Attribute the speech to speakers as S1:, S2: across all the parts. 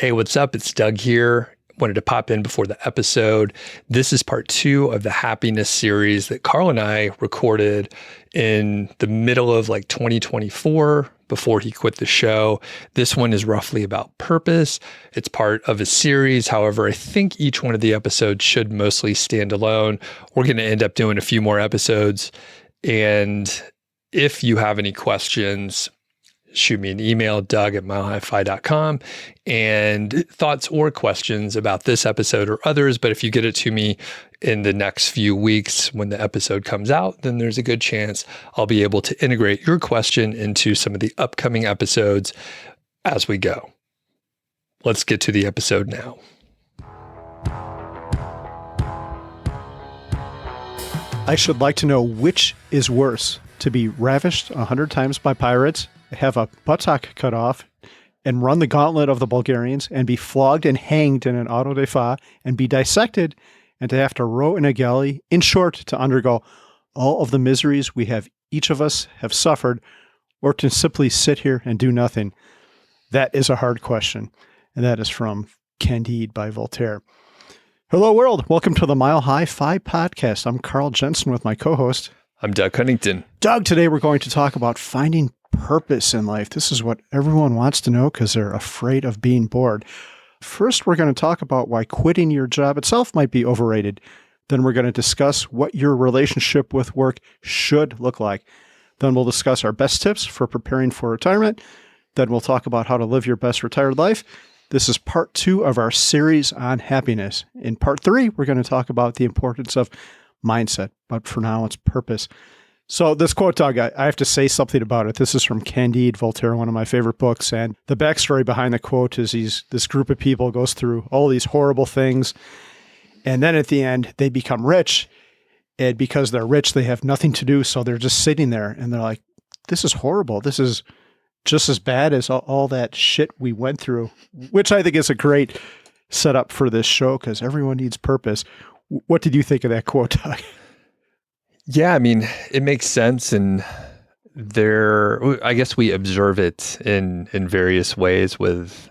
S1: Hey, what's up? It's Doug here. Wanted to pop in before the episode. This is part 2 of the happiness series that Carl and I recorded in the middle of 2024 before he quit the show. This one is roughly about purpose. It's part of a series. However, I think each one of the episodes should mostly stand alone. We're going to end up doing a few more episodes. And if you have any questions, shoot me an email, doug@mhfi.com, and thoughts or questions about this episode or others. But if you get it to me in the next few weeks when the episode comes out, then there's a good chance I'll be able to integrate your question into some of the upcoming episodes as we go. Let's get to the episode now.
S2: I should like to know which is worse, to be ravished 100 times by pirates, have a buttock cut off, and run the gauntlet of the Bulgarians, and be flogged and hanged in an auto da fe, and be dissected, and to have to row in a galley, in short, to undergo all of the miseries we have, each of us have suffered, or to simply sit here and do nothing. That is a hard question, and that is from Candide by Voltaire. Hello, world. Welcome to the Mile High Fi podcast. I'm Carl Jensen with my co-host.
S1: I'm Doug Huntington.
S2: Doug, today we're going to talk about finding purpose in life. This is what everyone wants to know because they're afraid of being bored. First, we're going to talk about why quitting your job itself might be overrated. Then we're going to discuss what your relationship with work should look like. Then we'll discuss our best tips for preparing for retirement. Then we'll talk about how to live your best retired life. This is part 2 of our series on happiness. In part 3, we're going to talk about the importance of mindset, but for now it's purpose. So this quote, Doug, I have to say something about it. This is from Candide, Voltaire, one of my favorite books. And the backstory behind the quote is this group of people goes through all these horrible things. And then at the end, they become rich. And because they're rich, they have nothing to do. So they're just sitting there and they're like, this is horrible. This is just as bad as all that shit we went through, which I think is a great setup for this show because everyone needs purpose. What did you think of that quote, Doug?
S1: Yeah, I mean, it makes sense. And I guess we observe it in various ways with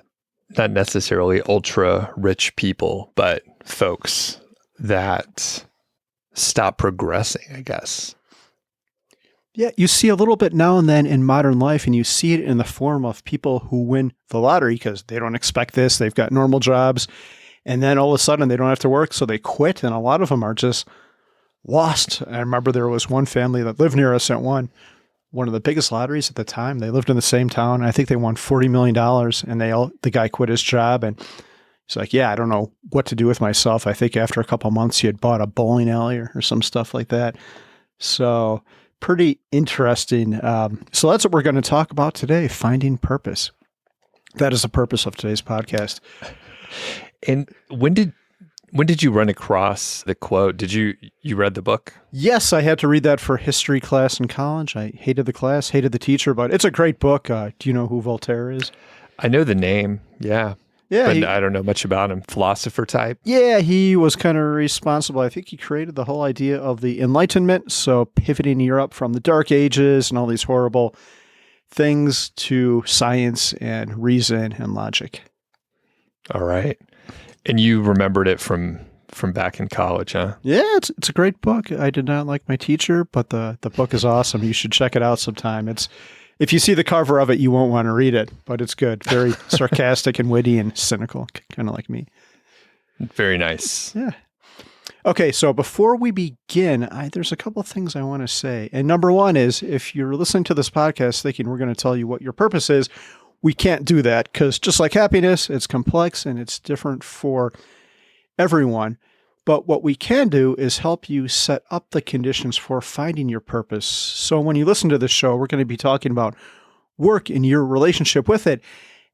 S1: not necessarily ultra rich people, but folks that stop progressing, I guess.
S2: Yeah, you see a little bit now and then in modern life, and you see it in the form of people who win the lottery because they don't expect this. They've got normal jobs, and then all of a sudden they don't have to work, so they quit, and a lot of them are just lost. I remember there was one family that lived near us that won one of the biggest lotteries at the time. They lived in the same town. I think they won $40 million, and the guy quit his job, and he's like, yeah, I don't know what to do with myself. I think after a couple of months, he had bought a bowling alley or some stuff like that. So pretty interesting. So that's what we're going to talk about today, finding purpose. That is the purpose of today's podcast.
S1: And when did you run across the quote? Did you read the book?
S2: Yes, I had to read that for history class in college. I hated the class, hated the teacher, but it's a great book. Do you know who Voltaire is?
S1: I know the name. Yeah.
S2: Yeah,
S1: but I don't know much about him. Philosopher type?
S2: Yeah, he was kind of responsible. I think he created the whole idea of the Enlightenment, so pivoting Europe from the Dark Ages and all these horrible things to science and reason and logic.
S1: All right. And you remembered it from back in college, huh?
S2: Yeah, it's a great book. I did not like my teacher, but the book is awesome. You should check it out sometime. If you see the cover of it, you won't want to read it, but it's good. Very sarcastic and witty and cynical, kind of like me.
S1: Very nice.
S2: Yeah. Okay, so before we begin, there's a couple of things I want to say. And number one is, if you're listening to this podcast thinking we're going to tell you what your purpose is, we can't do that because just like happiness, it's complex and it's different for everyone. But what we can do is help you set up the conditions for finding your purpose. So when you listen to this show, we're going to be talking about work and your relationship with it.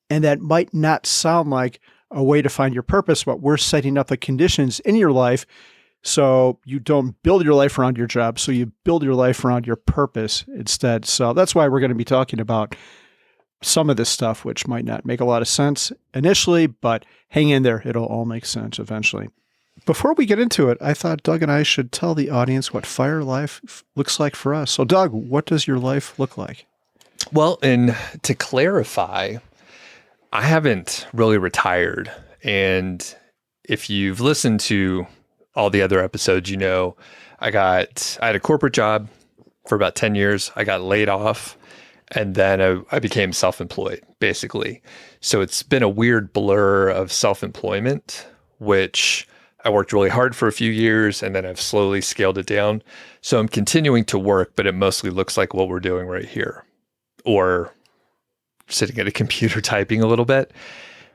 S2: And that might not sound like a way to find your purpose, but we're setting up the conditions in your life so you don't build your life around your job. So you build your life around your purpose instead. So that's why we're going to be talking about some of this stuff, which might not make a lot of sense initially, but hang in there. It'll all make sense eventually. Before we get into it, I thought Doug and I should tell the audience what fire life looks like for us. So Doug, what does your life look like?
S1: Well, and to clarify, I haven't really retired. And if you've listened to all the other episodes, you know, I had a corporate job for about 10 years. I got laid off, and then I became self-employed, basically. So it's been a weird blur of self-employment, which I worked really hard for a few years, and then I've slowly scaled it down. So I'm continuing to work, but it mostly looks like what we're doing right here, or sitting at a computer typing a little bit.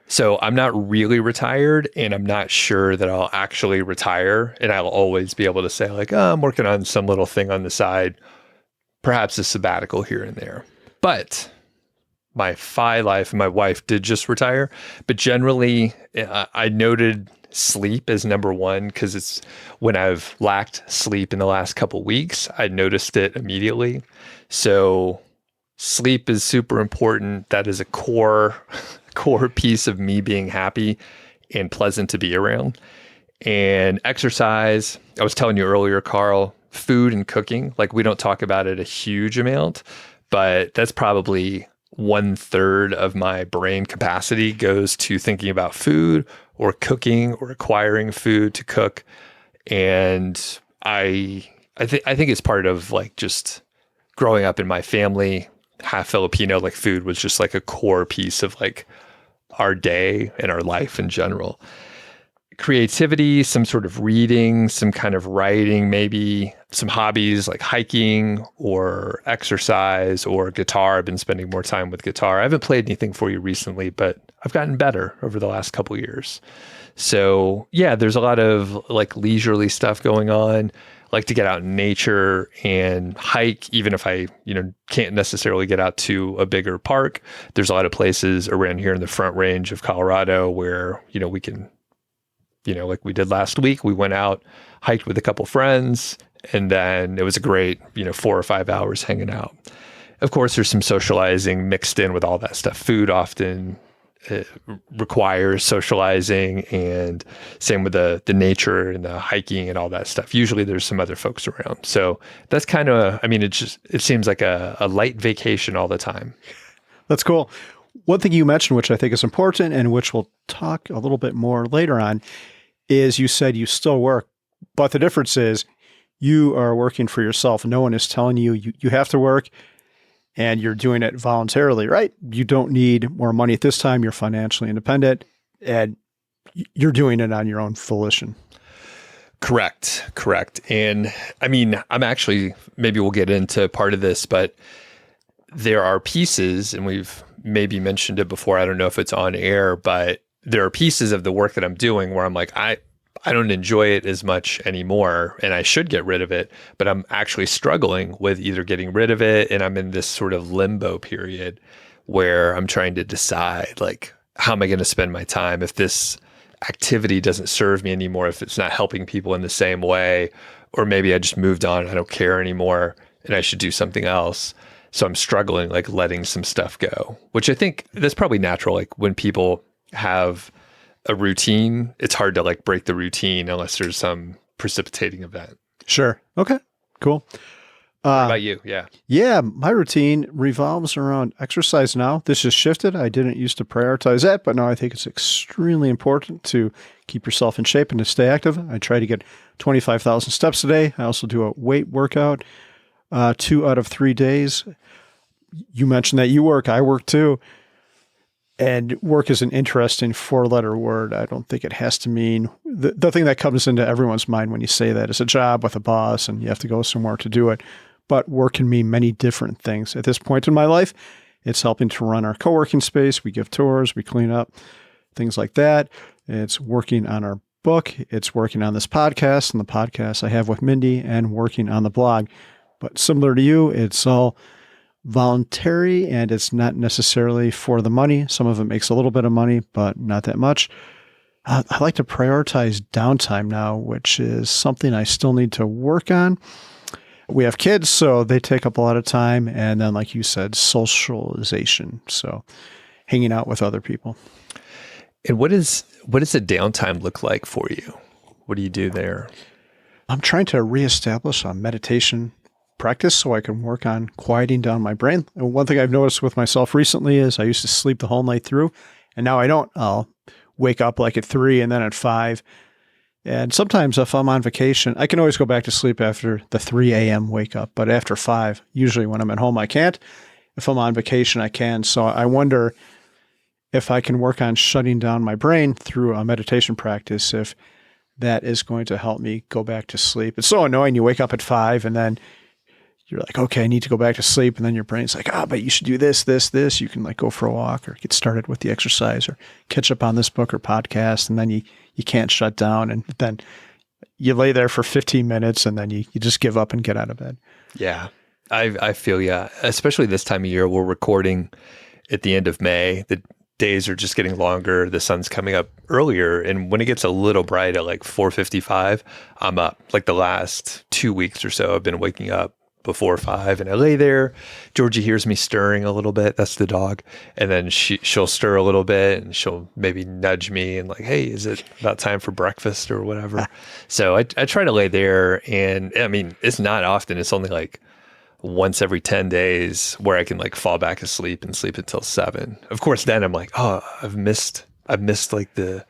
S1: So I'm not really retired, and I'm not sure that I'll actually retire. And I'll always be able to say like, oh, I'm working on some little thing on the side, perhaps a sabbatical here and there. But my FI life and my wife did just retire. But generally, I noted sleep as number one, because it's when I've lacked sleep in the last couple of weeks, I noticed it immediately. So sleep is super important. That is a core piece of me being happy and pleasant to be around. And exercise, I was telling you earlier, Carl, food and cooking, like we don't talk about it a huge amount, but that's probably 1/3 of my brain capacity goes to thinking about food or cooking or acquiring food to cook. And I think it's part of like just growing up in my family, half Filipino, like food was just like a core piece of like our day and our life in general. Creativity, some sort of reading, some kind of writing, maybe some hobbies like hiking or exercise or guitar. I've been spending more time with guitar. I haven't played anything for you recently, but I've gotten better over the last couple of years. So yeah, there's a lot of like leisurely stuff going on. I like to get out in nature and hike, even if I, can't necessarily get out to a bigger park. There's a lot of places around here in the Front Range of Colorado where, we can, like we did last week, we went out, hiked with a couple friends, and then it was a great, 4 or 5 hours hanging out. Of course, there's some socializing mixed in with all that stuff. Food often requires socializing, and same with the nature and the hiking and all that stuff. Usually there's some other folks around. So that's kind of, it seems like a light vacation all the time.
S2: That's cool. One thing you mentioned, which I think is important and which we'll talk a little bit more later on, is you said you still work, but the difference is you are working for yourself. No one is telling you have to work, and you're doing it voluntarily, right? You don't need more money at this time. You're financially independent, and you're doing it on your own volition.
S1: Correct. And I'm actually, maybe we'll get into part of this, but there are pieces, and we've maybe mentioned it before, I don't know if it's on air, but there are pieces of the work that I'm doing where I'm like, I don't enjoy it as much anymore, and I should get rid of it, but I'm actually struggling with either getting rid of it, and I'm in this sort of limbo period where I'm trying to decide, like, how am I going to spend my time if this activity doesn't serve me anymore, if it's not helping people in the same way, or maybe I just moved on, I don't care anymore, and I should do something else. So I'm struggling, like, letting some stuff go, which I think that's probably natural. Like, when people have a routine, it's hard to like break the routine unless there's some precipitating event.
S2: Sure. Okay, cool.
S1: What about you? Yeah.
S2: Yeah, my routine revolves around exercise now. This has shifted. I didn't used to prioritize that, but now I think it's extremely important to keep yourself in shape and to stay active. I try to get 25,000 steps a day. I also do a weight workout 2 out of 3 days. You mentioned that you work. I work too. And work is an interesting 4-letter word. I don't think it has to mean the thing that comes into everyone's mind when you say that is a job with a boss and you have to go somewhere to do it. But work can mean many different things. At this point in my life, it's helping to run our co-working space. We give tours, we clean up, things like that. It's working on our book. It's working on this podcast and the podcast I have with Mindy, and working on the blog. But similar to you, it's all voluntary, and it's not necessarily for the money. Some of it makes a little bit of money, but not that much. I like to prioritize downtime now, which is something I still need to work on. We have kids, so they take up a lot of time. And then, like you said, socialization. So hanging out with other people.
S1: And what does the downtime look like for you? What do you do there?
S2: I'm trying to reestablish a meditation practice so I can work on quieting down my brain. And one thing I've noticed with myself recently is I used to sleep the whole night through, And now I don't. I'll wake up like at 3 and then at 5. And sometimes if I'm on vacation, I can always go back to sleep after the 3 a.m. wake up. But after 5, usually when I'm at home, I can't. If I'm on vacation, I can. So I wonder if I can work on shutting down my brain through a meditation practice, if that is going to help me go back to sleep. It's so annoying. You wake up at 5 and then you're like, okay, I need to go back to sleep. And then your brain's like, but you should do this, this, this. You can like go for a walk or get started with the exercise or catch up on this book or podcast. And then you can't shut down. And then you lay there for 15 minutes and then you just give up and get out of bed.
S1: Yeah, I feel ya. Especially this time of year, we're recording at the end of May. The days are just getting longer. The sun's coming up earlier. And when it gets a little bright at like 4:55, I'm up. Like the last 2 weeks or so, I've been waking up before 5 and I lay there. Georgie hears me stirring a little bit. That's the dog. And then she'll stir a little bit and she'll maybe nudge me and like, hey, is it about time for breakfast or whatever? So I try to lay there, and I mean, it's not often. It's only like once every 10 days where I can like fall back asleep and sleep until 7. Of course, then I'm like, oh, I've missed like the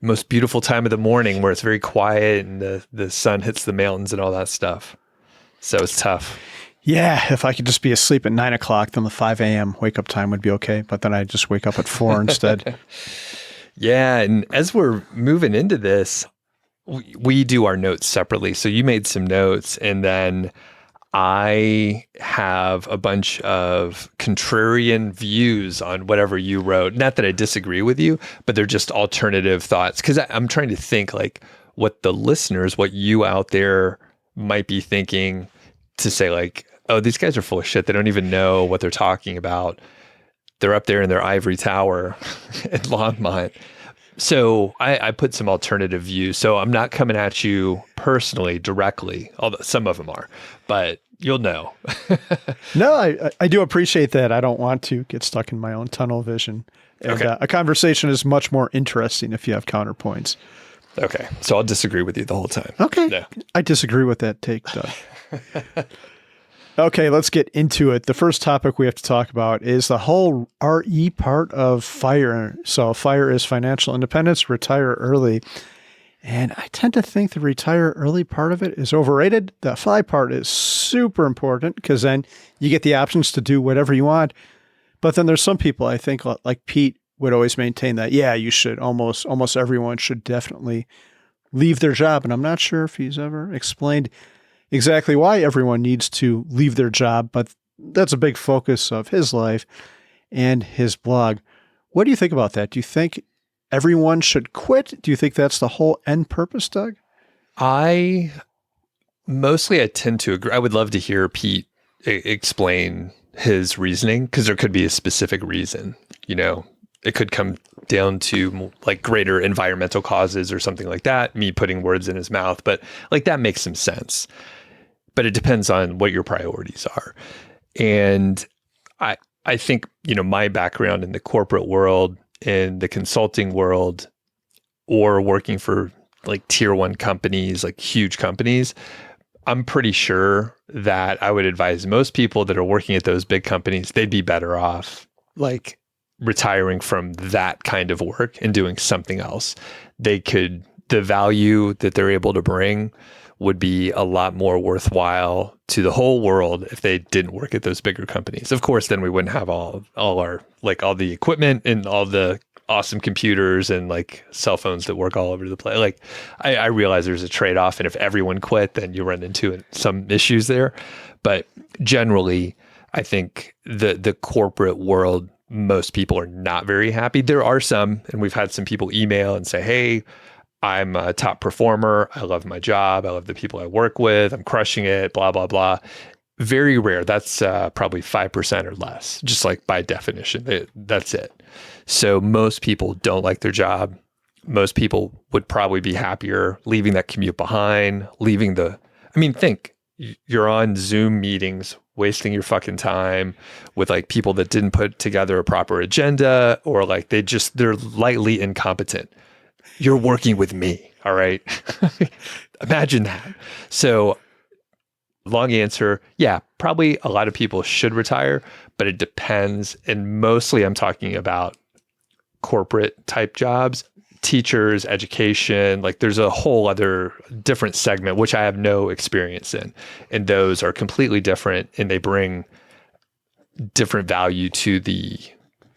S1: most beautiful time of the morning where it's very quiet and the sun hits the mountains and all that stuff. So it's tough.
S2: Yeah, if I could just be asleep at 9 o'clock, then the 5 a.m. wake up time would be okay. But then I just wake up at 4 instead.
S1: Yeah, and as we're moving into this, we do our notes separately. So you made some notes, and then I have a bunch of contrarian views on whatever you wrote. Not that I disagree with you, but they're just alternative thoughts. Because I'm trying to think like what the listeners, what you out there might be thinking, to say like, oh, these guys are full of shit. They don't even know what they're talking about. They're up there in their ivory tower in Longmont. So I put some alternative views. So I'm not coming at you personally, directly, although some of them are, but you'll know.
S2: No, I do appreciate that. I don't want to get stuck in my own tunnel vision. And,
S1: okay.
S2: A conversation is much more interesting if you have counterpoints.
S1: Okay. So I'll disagree with you the whole time.
S2: Okay.
S1: No.
S2: I disagree with that take, Doug. Okay, let's get into it. The first topic we have to talk about is the whole RE part of FIRE. So FIRE is financial independence, retire early. And I tend to think the retire early part of it is overrated. The FI part is super important because then you get the options to do whatever you want. But then there's some people, I think, like Pete, would always maintain that, yeah, you should almost everyone should definitely leave their job. And I'm not sure if he's ever explained exactly why everyone needs to leave their job, but that's a big focus of his life and his blog. What do you think about that? Do you think everyone should quit? Do you think that's the whole end purpose, Doug?
S1: I tend to agree. I would love to hear Pete explain his reasoning, because there could be a specific reason. You know, it could come down to like greater environmental causes or something like that, me putting words in his mouth, but like that makes some sense. But it depends on what your priorities are. And I think, you know, my background in the corporate world, in the consulting world, or working for like tier 1 companies, like huge companies, I'm pretty sure that I would advise most people that are working at those big companies, they'd be better off like retiring from that kind of work and doing something else. The value that they're able to bring would be a lot more worthwhile to the whole world if they didn't work at those bigger companies. Of course, then we wouldn't have all the equipment and all the awesome computers and like cell phones that work all over the place. Like I realize there's a trade-off, and if everyone quit, then you run into some issues there. But generally, I think the corporate world, most people are not very happy. There are some, and we've had some people email and say, hey, I'm a top performer. I love my job. I love the people I work with. I'm crushing it, blah, blah, blah. Very rare. That's probably 5% or less, just like by definition. That's it. So most people don't like their job. Most people would probably be happier leaving that commute behind, think you're on Zoom meetings, wasting your fucking time with like people that didn't put together a proper agenda, or like they're lightly incompetent. You're working with me. All right. Imagine that. So long answer. Yeah, probably a lot of people should retire, but it depends. And mostly I'm talking about corporate type jobs. Teachers, education, like there's a whole other different segment, which I have no experience in. And those are completely different, and they bring different value to the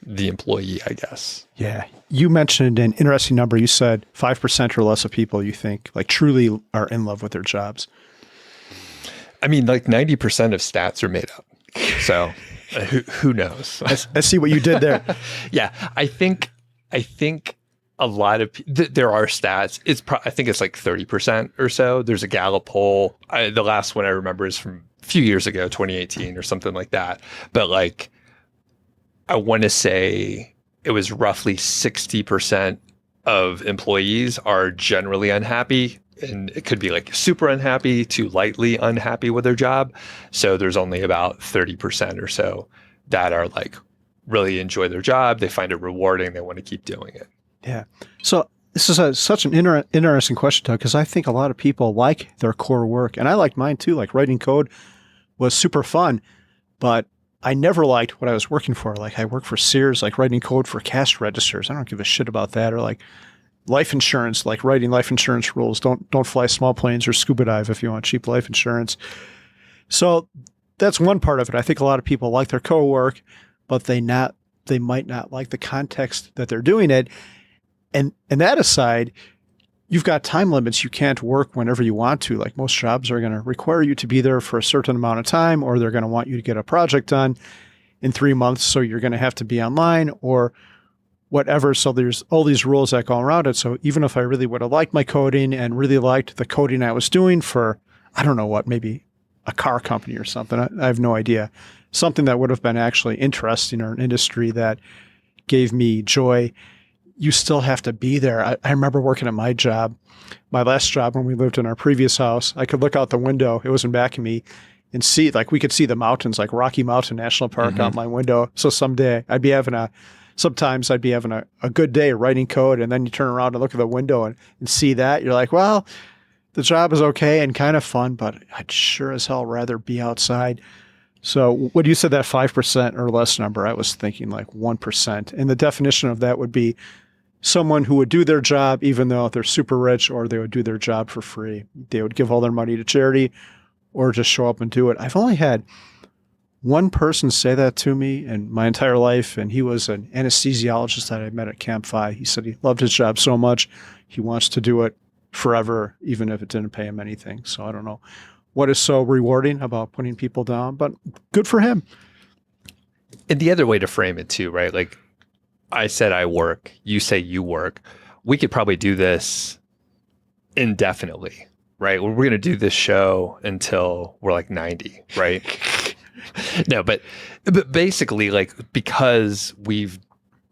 S1: employee, I guess.
S2: Yeah. You mentioned an interesting number. You said 5% or less of people you think like truly are in love with their jobs.
S1: I mean, like 90% of stats are made up. So who knows?
S2: I see what you did there.
S1: Yeah. I think a lot of there are stats. I think it's like 30% or so. There's a Gallup poll. The last one I remember is from a few years ago, 2018 or something like that. But like, I want to say it was roughly 60% of employees are generally unhappy. And it could be like super unhappy to lightly unhappy with their job. So there's only about 30% or so that are like really enjoy their job. They find it rewarding. They want to keep doing it.
S2: Yeah. So this is such an interesting question, Doug, because I think a lot of people like their core work. And I liked mine too. Like writing code was super fun, but I never liked what I was working for. Like I work for Sears, like writing code for cash registers. I don't give a shit about that. Or like life insurance, like writing life insurance rules. Don't fly small planes or scuba dive if you want cheap life insurance. So that's one part of it. I think a lot of people like their code work, but they might not like the context that they're doing it. And that aside, you've got time limits. You can't work whenever you want to. Like most jobs are going to require you to be there for a certain amount of time, or they're going to want you to get a project done in 3 months. So you're going to have to be online or whatever. So there's all these rules that go around it. So even if I really would have liked my coding and really liked the coding I was doing for, I don't know what, maybe a car company or something, I have no idea. Something that would have been actually interesting or an industry that gave me joy, you still have to be there. I remember working at my job, my last job when we lived in our previous house. I could look out the window. It was in back of me and see, like we could see the mountains, like Rocky Mountain National Park out my window. So sometimes I'd be having a good day writing code, and then you turn around and look at the window and see that. You're like, well, the job is okay and kind of fun, but I'd sure as hell rather be outside. So when you said that 5% or less number, I was thinking like 1%. And the definition of that would be someone who would do their job even though they're super rich, or they would do their job for free. They would give all their money to charity or just show up and do it. I've only had one person say that to me in my entire life, and he was an anesthesiologist that I met at Camp 5. He said he loved his job so much, he wants to do it forever, even if it didn't pay him anything. So I don't know what is so rewarding about putting people down, but good for him.
S1: And the other way to frame it too, right? Like I said, I work, you say you work. We could probably do this indefinitely, right? We're going to do this show until we're like 90, right? No, but basically, like, because we've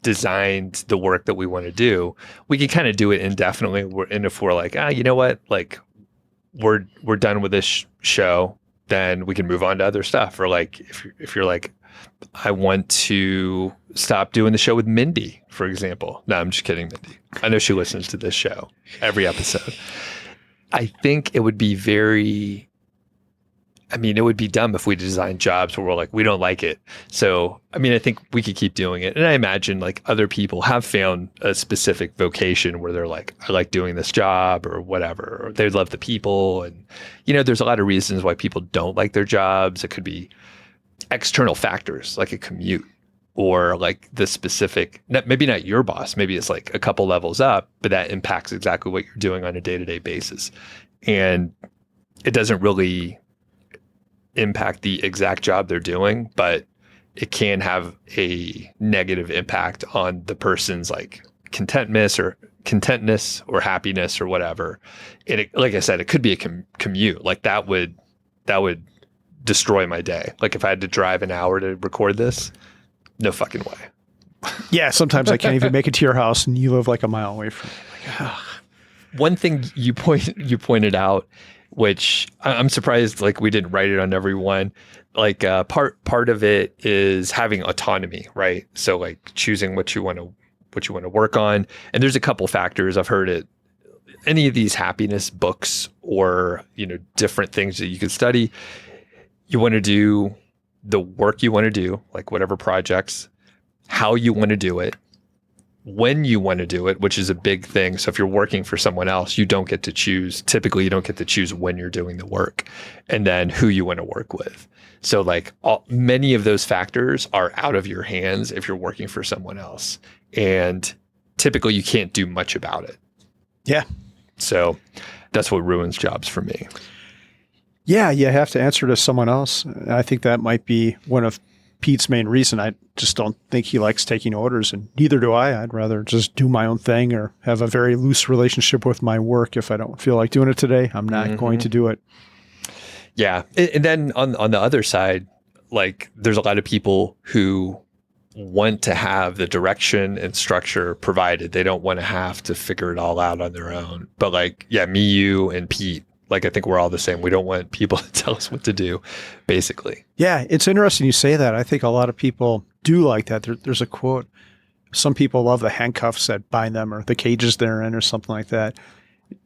S1: designed the work that we want to do, we can kind of do it indefinitely. And if we're like, you know what, like we're done with this show, then we can move on to other stuff. Or like, if you're like, I want to stop doing the show with Mindy, for example. No, I'm just kidding, Mindy. I know she listens to this show every episode. I think it would be it would be dumb if we designed jobs where we're like, we don't like it. So, I think we could keep doing it. And I imagine like other people have found a specific vocation where they're like, I like doing this job or whatever, or they love the people. And, there's a lot of reasons why people don't like their jobs. It could be external factors like a commute, or like the specific, maybe not your boss, maybe it's like a couple levels up, but that impacts exactly what you're doing on a day-to-day basis. And it doesn't really impact the exact job they're doing, but it can have a negative impact on the person's like contentness or happiness or whatever. And like I said, it could be a commute. Like that would destroy my day. Like if I had to drive an hour to record this, no fucking way.
S2: Yeah, sometimes I can't even make it to your house, and you live like a mile away from me. Like,
S1: One thing you pointed out, which I'm surprised like we didn't write it on everyone. Like part of it is having autonomy, right? So like choosing what you want to work on. And there's a couple factors. I've heard it. Any of these happiness books or different things that you could study. You want to do the work you want to do, like whatever projects, how you want to do it, when you want to do it, which is a big thing. So if you're working for someone else, you don't get to choose. Typically, you don't get to choose when you're doing the work, and then who you want to work with. So like many of those factors are out of your hands if you're working for someone else. And typically you can't do much about it.
S2: Yeah.
S1: So that's what ruins jobs for me.
S2: Yeah, you have to answer to someone else. I think that might be one of Pete's main reason. I just don't think he likes taking orders, and neither do I. I'd rather just do my own thing or have a very loose relationship with my work. If I don't feel like doing it today, I'm not going to do it.
S1: Yeah. And then on the other side, like there's a lot of people who want to have the direction and structure provided. They don't want to have to figure it all out on their own. But like, yeah, me, you, and Pete, like I think we're all the same. We don't want people to tell us what to do, basically.
S2: Yeah, it's interesting you say that. I think a lot of people do like that. There's a quote. Some people love the handcuffs that bind them or the cages they're in or something like that.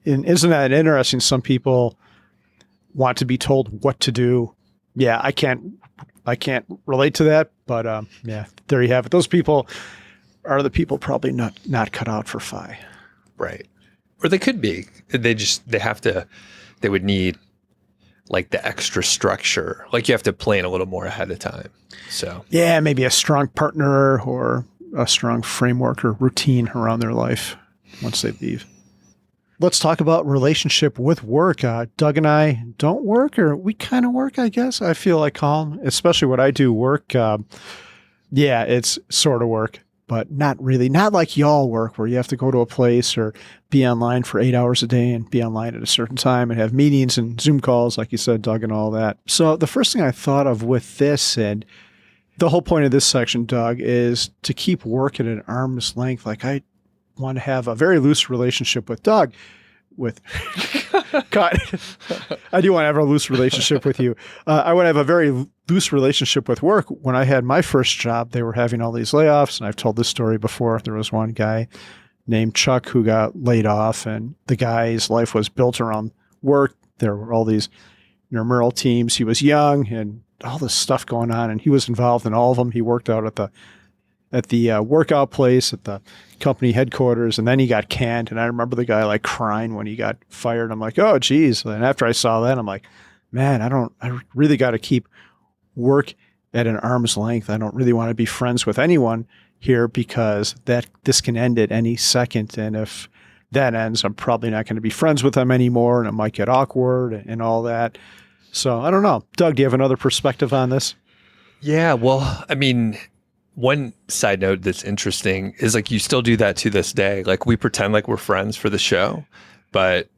S2: And isn't that interesting? Some people want to be told what to do. Yeah, I can't relate to that, but yeah, there you have it. Those people are the people probably not cut out for FI.
S1: Right. Or they could be. They would need like the extra structure. Like you have to plan a little more ahead of time. So
S2: yeah, maybe a strong partner or a strong framework or routine around their life once they leave. Let's talk about relationship with work. Doug and I don't work, or we kind of work, I guess. I feel like calm, especially when I do work. Yeah, it's sort of work, but not really. Not like y'all work where you have to go to a place or be online for 8 hours a day and be online at a certain time and have meetings and Zoom calls, like you said, Doug, and all that. So the first thing I thought of with this, and the whole point of this section, Doug, is to keep work at an arm's length. Like I want to have a very loose relationship with Doug. God, I do want to have a loose relationship with you. I want to have a very loose relationship with work. When I had my first job, they were having all these layoffs, and I've told this story before. There was one guy named Chuck who got laid off, and the guy's life was built around work. There were all these intramural teams. He was young and all this stuff going on, and he was involved in all of them. He worked out at the workout place at the company headquarters, and then he got canned. And I remember the guy like crying when he got fired. I'm like, oh, geez. And after I saw that, I'm like, man, I really got to keep work at an arm's length. I don't really want to be friends with anyone here because this can end at any second. And if that ends, I'm probably not going to be friends with them anymore, and it might get awkward and all that. So I don't know. Doug, do you have another perspective on this?
S1: Yeah, well, I mean, one side note that's interesting is like you still do that to this day. Like we pretend like we're friends for the show, but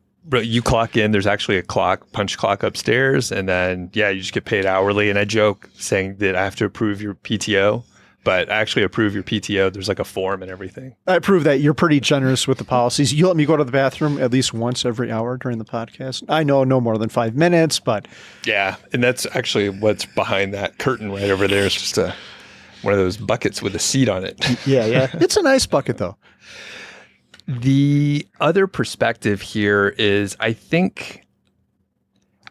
S1: you clock in, there's actually a punch clock upstairs, and then yeah, you just get paid hourly. And I joke saying that I have to approve your PTO, but I actually approve your PTO. There's like a form and everything.
S2: I approve that. You're pretty generous with the policies. You let me go to the bathroom at least once every hour during the podcast. I know no more than 5 minutes, but
S1: yeah, and that's actually what's behind that curtain right over there. It's just one of those buckets with a seat on it.
S2: Yeah. It's a nice bucket, though.
S1: The other perspective here is I think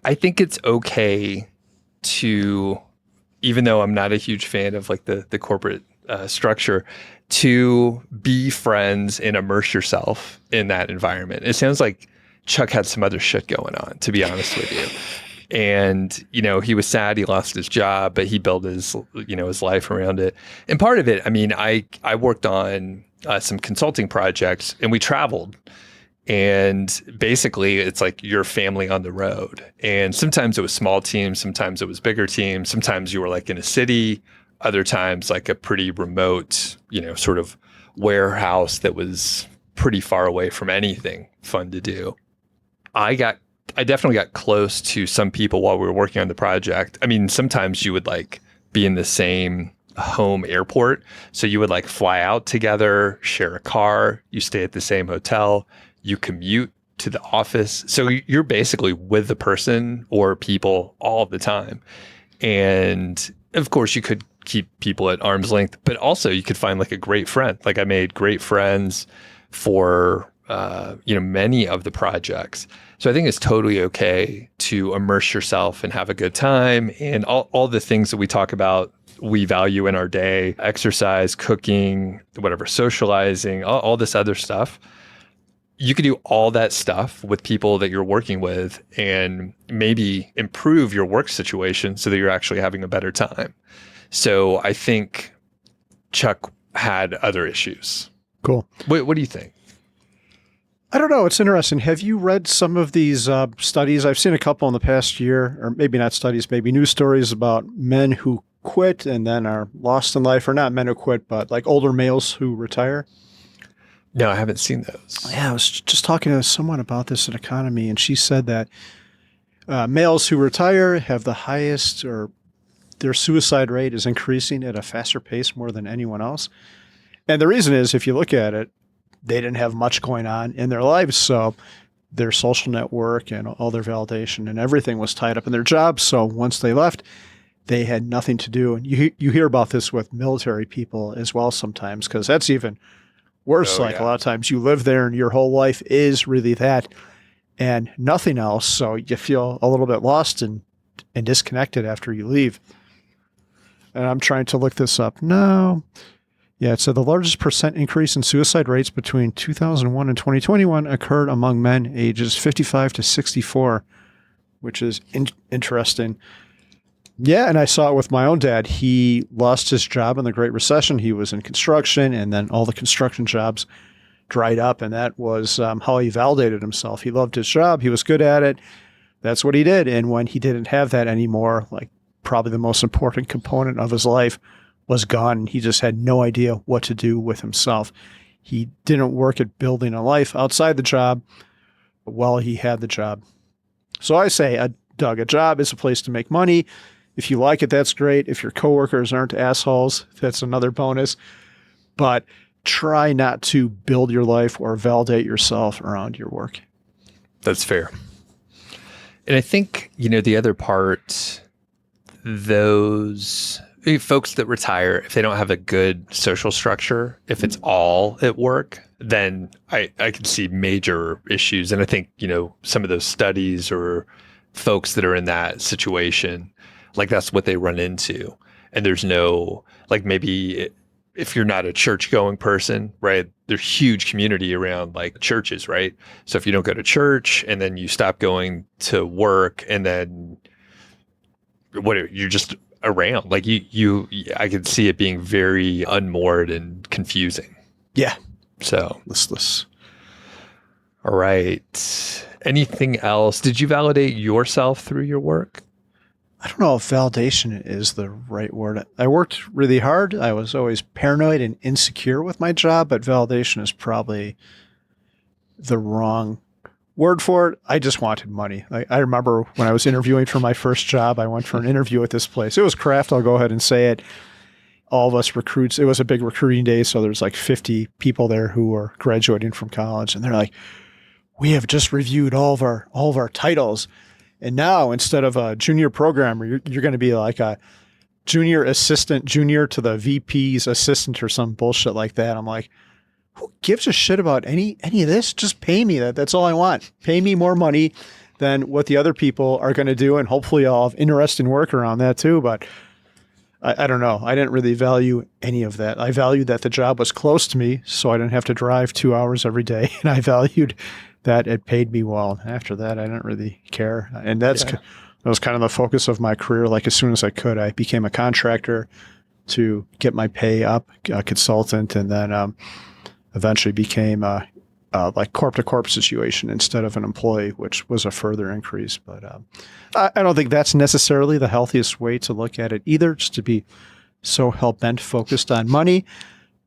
S1: it's okay to, even though I'm not a huge fan of like the corporate structure, to be friends and immerse yourself in that environment. It sounds like Chuck had some other shit going on, to be honest with you. And, he was sad he lost his job, but he built his life around it. And part of it, I mean, I worked on some consulting projects and we traveled, and basically it's like your family on the road. And sometimes it was small teams, sometimes it was bigger teams, sometimes you were like in a city, other times like a pretty remote, sort of warehouse that was pretty far away from anything fun to do. I definitely got close to some people while we were working on the project. I mean, sometimes you would like be in the same home airport. So you would like fly out together, share a car, you stay at the same hotel, you commute to the office. So you're basically with the person or people all the time. And of course you could keep people at arm's length, but also you could find like a great friend. Like I made great friends for many of the projects. So I think it's totally okay to immerse yourself and have a good time, and all the things that we talk about we value in our day, exercise, cooking, whatever, socializing, all this other stuff. You could do all that stuff with people that you're working with and maybe improve your work situation so that you're actually having a better time. So I think Chuck had other issues.
S2: Cool.
S1: What do you think?
S2: I don't know. It's interesting. Have you read some of these studies? I've seen a couple in the past year, or maybe not studies, maybe news stories about men who quit and then are lost in life, or not men who quit, but like older males who retire.
S1: No, I haven't seen those.
S2: Yeah, I was just talking to someone about this in economy, and she said that males who retire have the highest, or their suicide rate is increasing at a faster pace more than anyone else. And the reason is, if you look at it, they didn't have much going on in their lives. So their social network and all their validation and everything was tied up in their jobs. So once they left, they had nothing to do. And you hear about this with military people as well sometimes, because that's even worse. A lot of times you live there and your whole life is really that and nothing else. So you feel a little bit lost and disconnected after you leave. And I'm trying to look this up now. Yeah, so the largest percent increase in suicide rates between 2001 and 2021 occurred among men ages 55 to 64, which is interesting. Yeah, and I saw it with my own dad. He lost his job in the Great Recession. He was in construction, and then all the construction jobs dried up, and that was how he validated himself. He loved his job. He was good at it. That's what he did. And when he didn't have that anymore, like probably the most important component of his life was gone. He just had no idea what to do with himself. He didn't work at building a life outside the job while he had the job. So I say, Doug, a job is a place to make money. If you like it, that's great. If your coworkers aren't assholes, that's another bonus. But try not to build your life or validate yourself around your work.
S1: That's fair. And I think, the other part, those folks that retire, if they don't have a good social structure, if it's all at work, then I can see major issues. And I think, some of those studies or folks that are in that situation, like that's what they run into. And there's no, like maybe if you're not a church going person, right, there's huge community around like churches, right? So if you don't go to church and then you stop going to work and then you're just around, like I could see it being very unmoored and confusing.
S2: Yeah.
S1: So
S2: listless.
S1: All right. Anything else? Did you validate yourself through your work?
S2: I don't know if validation is the right word. I worked really hard. I was always paranoid and insecure with my job, but validation is probably the wrong word for it. I just wanted money. I remember when I was interviewing for my first job, I went for an interview at this place. It was craft. I'll go ahead and say it. All of us recruits, it was a big recruiting day. So there's like 50 people there who were graduating from college. And they're like, we have just reviewed all of our titles. And now instead of a junior programmer, you're going to be like a junior assistant, junior to the VP's assistant or some bullshit like that. I'm like, who gives a shit about any of this? Just pay me. That's all I want. Pay me more money than what the other people are going to do. And hopefully I'll have interesting work around that too. But I don't know. I didn't really value any of that. I valued that the job was close to me, so I didn't have to drive 2 hours every day. And I valued that it paid me well. After that, I didn't really care. And that was kind of the focus of my career. Like as soon as I could, I became a contractor to get my pay up, a consultant, and then eventually became a like corp to corp situation instead of an employee, which was a further increase. But I don't think that's necessarily the healthiest way to look at it either, just to be so hell-bent focused on money.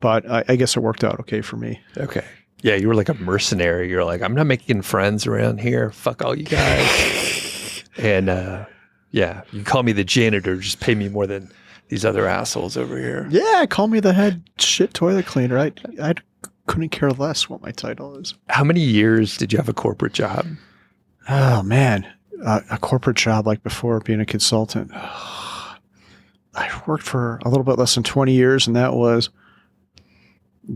S2: But I guess it worked out okay for me.
S1: Okay. Yeah, you were like a mercenary. You're like, I'm not making friends around here. Fuck all you guys. And you call me the janitor. Just pay me more than these other assholes over here.
S2: Yeah, call me the head shit toilet cleaner. I couldn't care less what my title is.
S1: How many years did you have a corporate job?
S2: Oh, man. A corporate job like before being a consultant. I worked for a little bit less than 20 years, and that was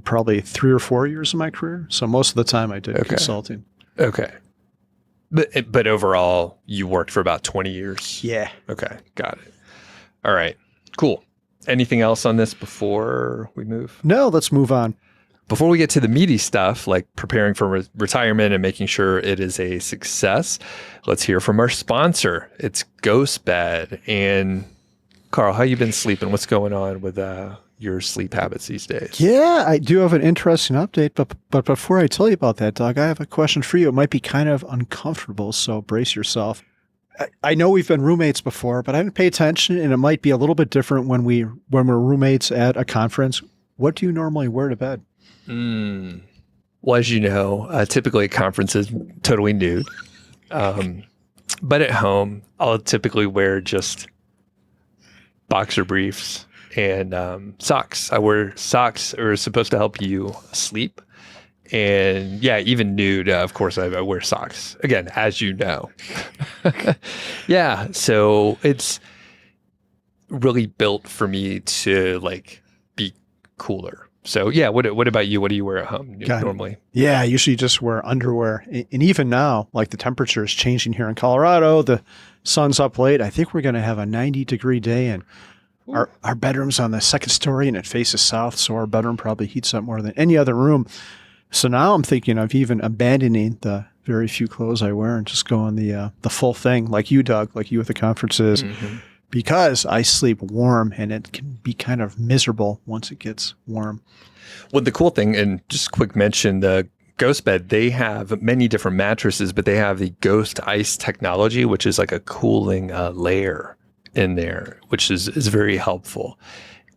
S2: probably 3 or 4 years of my career. So most of the time I did consulting.
S1: Okay. But overall, you worked for about 20 years?
S2: Yeah.
S1: Okay. Got it. All right. Cool. Anything else on this before we move?
S2: No, let's move on.
S1: Before we get to the meaty stuff, like preparing for retirement and making sure it is a success, let's hear from our sponsor. It's Ghostbed. And Carl, how you been sleeping? What's going on with your sleep habits these days?
S2: Yeah, I do have an interesting update, but before I tell you about that, Doug, I have a question for you. It might be kind of uncomfortable, so brace yourself. I know we've been roommates before, but I didn't pay attention, and it might be a little bit different when we're roommates at a conference. What do you normally wear to bed?
S1: Well, as you know, typically at conferences, totally nude. But at home, I'll typically wear just boxer briefs and socks. I wear socks are supposed to help you sleep. And yeah, even nude, of course, I wear socks. Again, as you know. Yeah, so it's really built for me to like be cooler. So yeah, what about you? What do you wear at home normally?
S2: Yeah, I usually just wear underwear. And even now, like the temperature is changing here in Colorado. The sun's up late. I think we're going to have a 90-degree day, and our bedroom's on the second story and it faces south. So our bedroom probably heats up more than any other room. So now I'm thinking of even abandoning the very few clothes I wear and just going the full thing, like you, Doug, like you at the conferences. Mm-hmm. Because I sleep warm and it can be kind of miserable once it gets warm.
S1: Well, the cool thing, and just quick mention, the Ghostbed, they have many different mattresses, but they have the Ghost Ice technology, which is like a cooling layer in there, which is very helpful.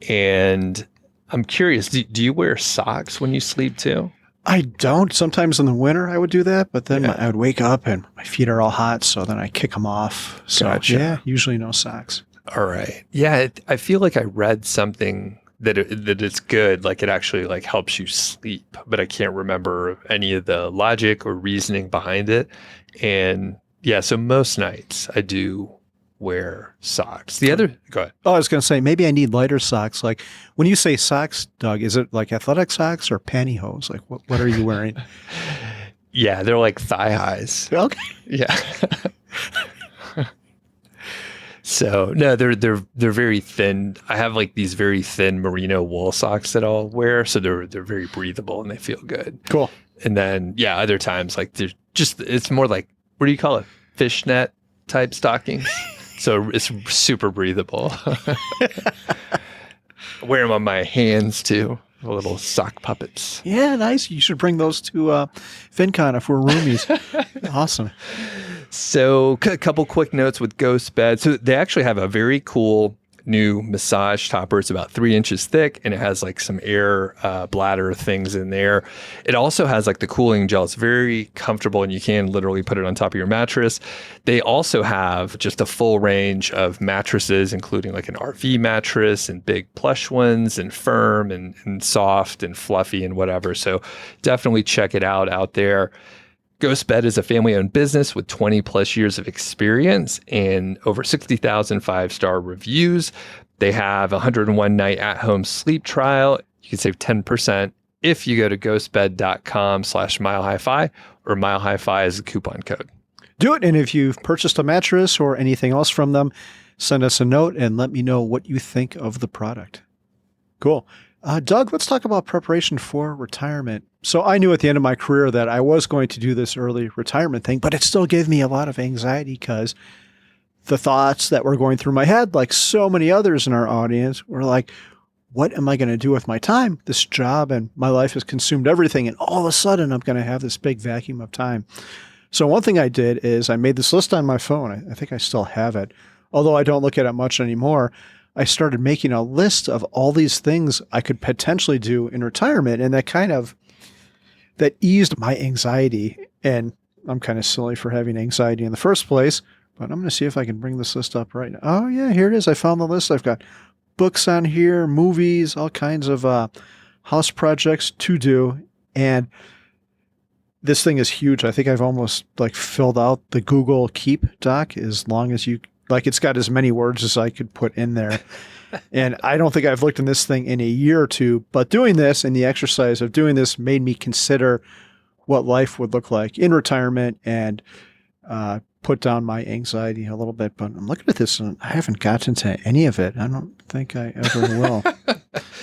S1: And I'm curious, do you wear socks when you sleep too?
S2: I don't. Sometimes in the winter I would do that, but then I would wake up and my feet are all hot, so then I kick them off. So yeah, usually no socks.
S1: All right. Yeah, I feel like I read something that it's good, like it actually like helps you sleep, but I can't remember any of the logic or reasoning behind it. And yeah, so most nights I do wear socks. Go ahead.
S2: Oh, I was going to say, maybe I need lighter socks. Like when you say socks, Doug, is it like athletic socks or pantyhose? Like what are you wearing?
S1: Yeah, they're like thigh highs.
S2: Okay.
S1: Yeah. So no, they're very thin. I have like these very thin merino wool socks that I'll wear. So they're very breathable and they feel good.
S2: Cool.
S1: And then yeah, other times like it's more like, what do you call it? Fishnet type stockings. So it's super breathable. I wear them on my hands too. Little sock puppets.
S2: Yeah, nice. You should bring those to FinCon if we're roomies. Awesome.
S1: So a couple quick notes with Ghostbed. So they actually have a very cool new massage topper. It's about 3 inches thick and it has like some air bladder things in there. It also has like the cooling gel. It's very comfortable and you can literally put it on top of your mattress. They also have just a full range of mattresses, including like an RV mattress and big plush ones and firm and soft and fluffy and whatever. So definitely check it out there. Ghostbed is a family-owned business with 20 plus years of experience and over 60,000 five-star reviews. They have a 101-night at-home sleep trial. You can save 10% if you go to ghostbed.com/milehighfi, or milehighfi is the coupon code.
S2: Do it. And if you've purchased a mattress or anything else from them, send us a note and let me know what you think of the product. Cool. Doug, let's talk about preparation for retirement. So I knew at the end of my career that I was going to do this early retirement thing, but it still gave me a lot of anxiety because the thoughts that were going through my head, like so many others in our audience, were like, what am I going to do with my time? This job and my life has consumed everything. And all of a sudden, I'm going to have this big vacuum of time. So one thing I did is I made this list on my phone. I think I still have it, although I don't look at it much anymore. I started making a list of all these things I could potentially do in retirement. And that eased my anxiety. And I'm kind of silly for having anxiety in the first place, but I'm going to see if I can bring this list up right now. Oh yeah, here it is. I found the list. I've got books on here, movies, all kinds of house projects to do. And this thing is huge. I think I've almost like filled out the Google Keep doc as long as you like. It's got as many words as I could put in there. And I don't think I've looked in this thing in a year or two, but doing this and the exercise of doing this made me consider what life would look like in retirement and put down my anxiety a little bit, but I'm looking at this and I haven't gotten to any of it. I don't think I ever will.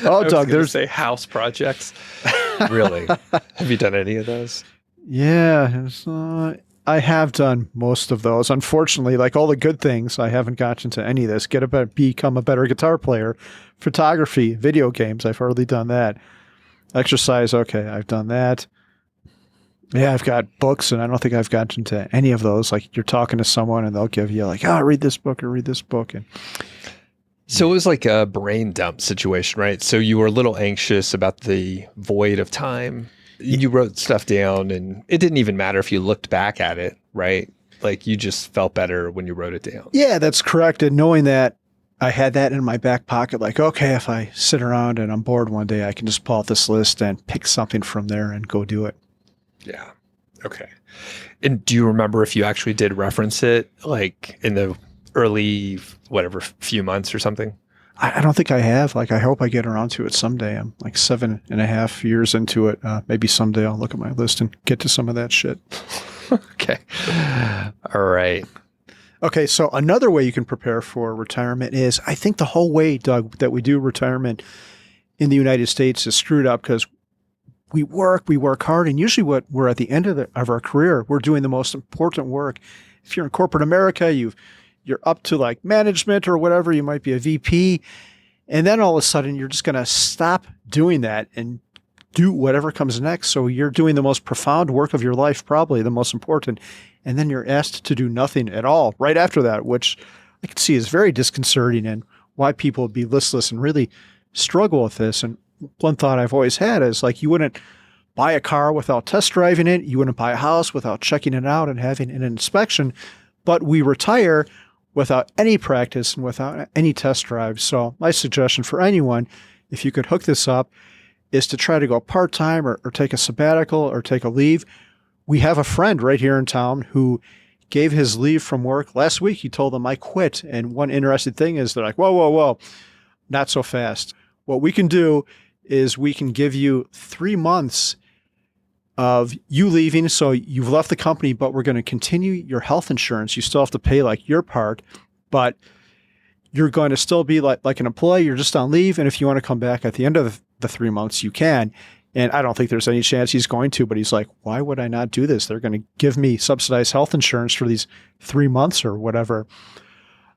S2: Oh, Doug, there's
S1: say house projects. Really? Have you done any of those?
S2: Yeah, I have done most of those. Unfortunately, like all the good things, I haven't gotten to any of this. Become a better guitar player, photography, video games. I've already done that. Exercise, okay, I've done that. Yeah, I've got books, and I don't think I've gotten to any of those. Like you're talking to someone, and they'll give you like, "Oh, read this book or read this book." And
S1: so it was like a brain dump situation, right? So you were a little anxious about the void of time. You wrote stuff down, and it didn't even matter if you looked back at it, right? Like you just felt better when you wrote it down.
S2: Yeah, that's correct. And knowing that I had that in my back pocket, like, okay, if I sit around and I'm bored one day, I can just pull out this list and pick something from there and go do it.
S1: Yeah. Okay. And do you remember if you actually did reference it, like in the early, whatever, few months or something?
S2: I don't think I have. Like, I hope I get around to it someday. I'm like 7.5 years into it. Maybe someday I'll look at my list and get to some of that shit.
S1: Okay. All right.
S2: Okay. So another way you can prepare for retirement is, I think the whole way, Doug, that we do retirement in the United States is screwed up because we work hard. And usually what we're at the end of our career, we're doing the most important work. If you're in corporate America, you're up to like management or whatever, you might be a VP. And then all of a sudden you're just going to stop doing that and do whatever comes next. So you're doing the most profound work of your life, probably the most important. And then you're asked to do nothing at all right after that, which I can see is very disconcerting and why people would be listless and really struggle with this. And one thought I've always had is like, you wouldn't buy a car without test driving it. You wouldn't buy a house without checking it out and having an inspection, but we retire without any practice and without any test drives. So my suggestion for anyone, if you could hook this up, is to try to go part-time or take a sabbatical or take a leave. We have a friend right here in town who gave his leave from work last week. He told them, I quit. And one interesting thing is they're like, whoa, not so fast. What we can do is we can give you 3 months of you leaving. So you've left the company, but we're going to continue your health insurance. You still have to pay like your part, but you're going to still be like an employee. You're just on leave. And if you want to come back at the end of the 3 months, you can. And I don't think there's any chance he's going to, but he's like, why would I not do this? They're going to give me subsidized health insurance for these 3 months or whatever.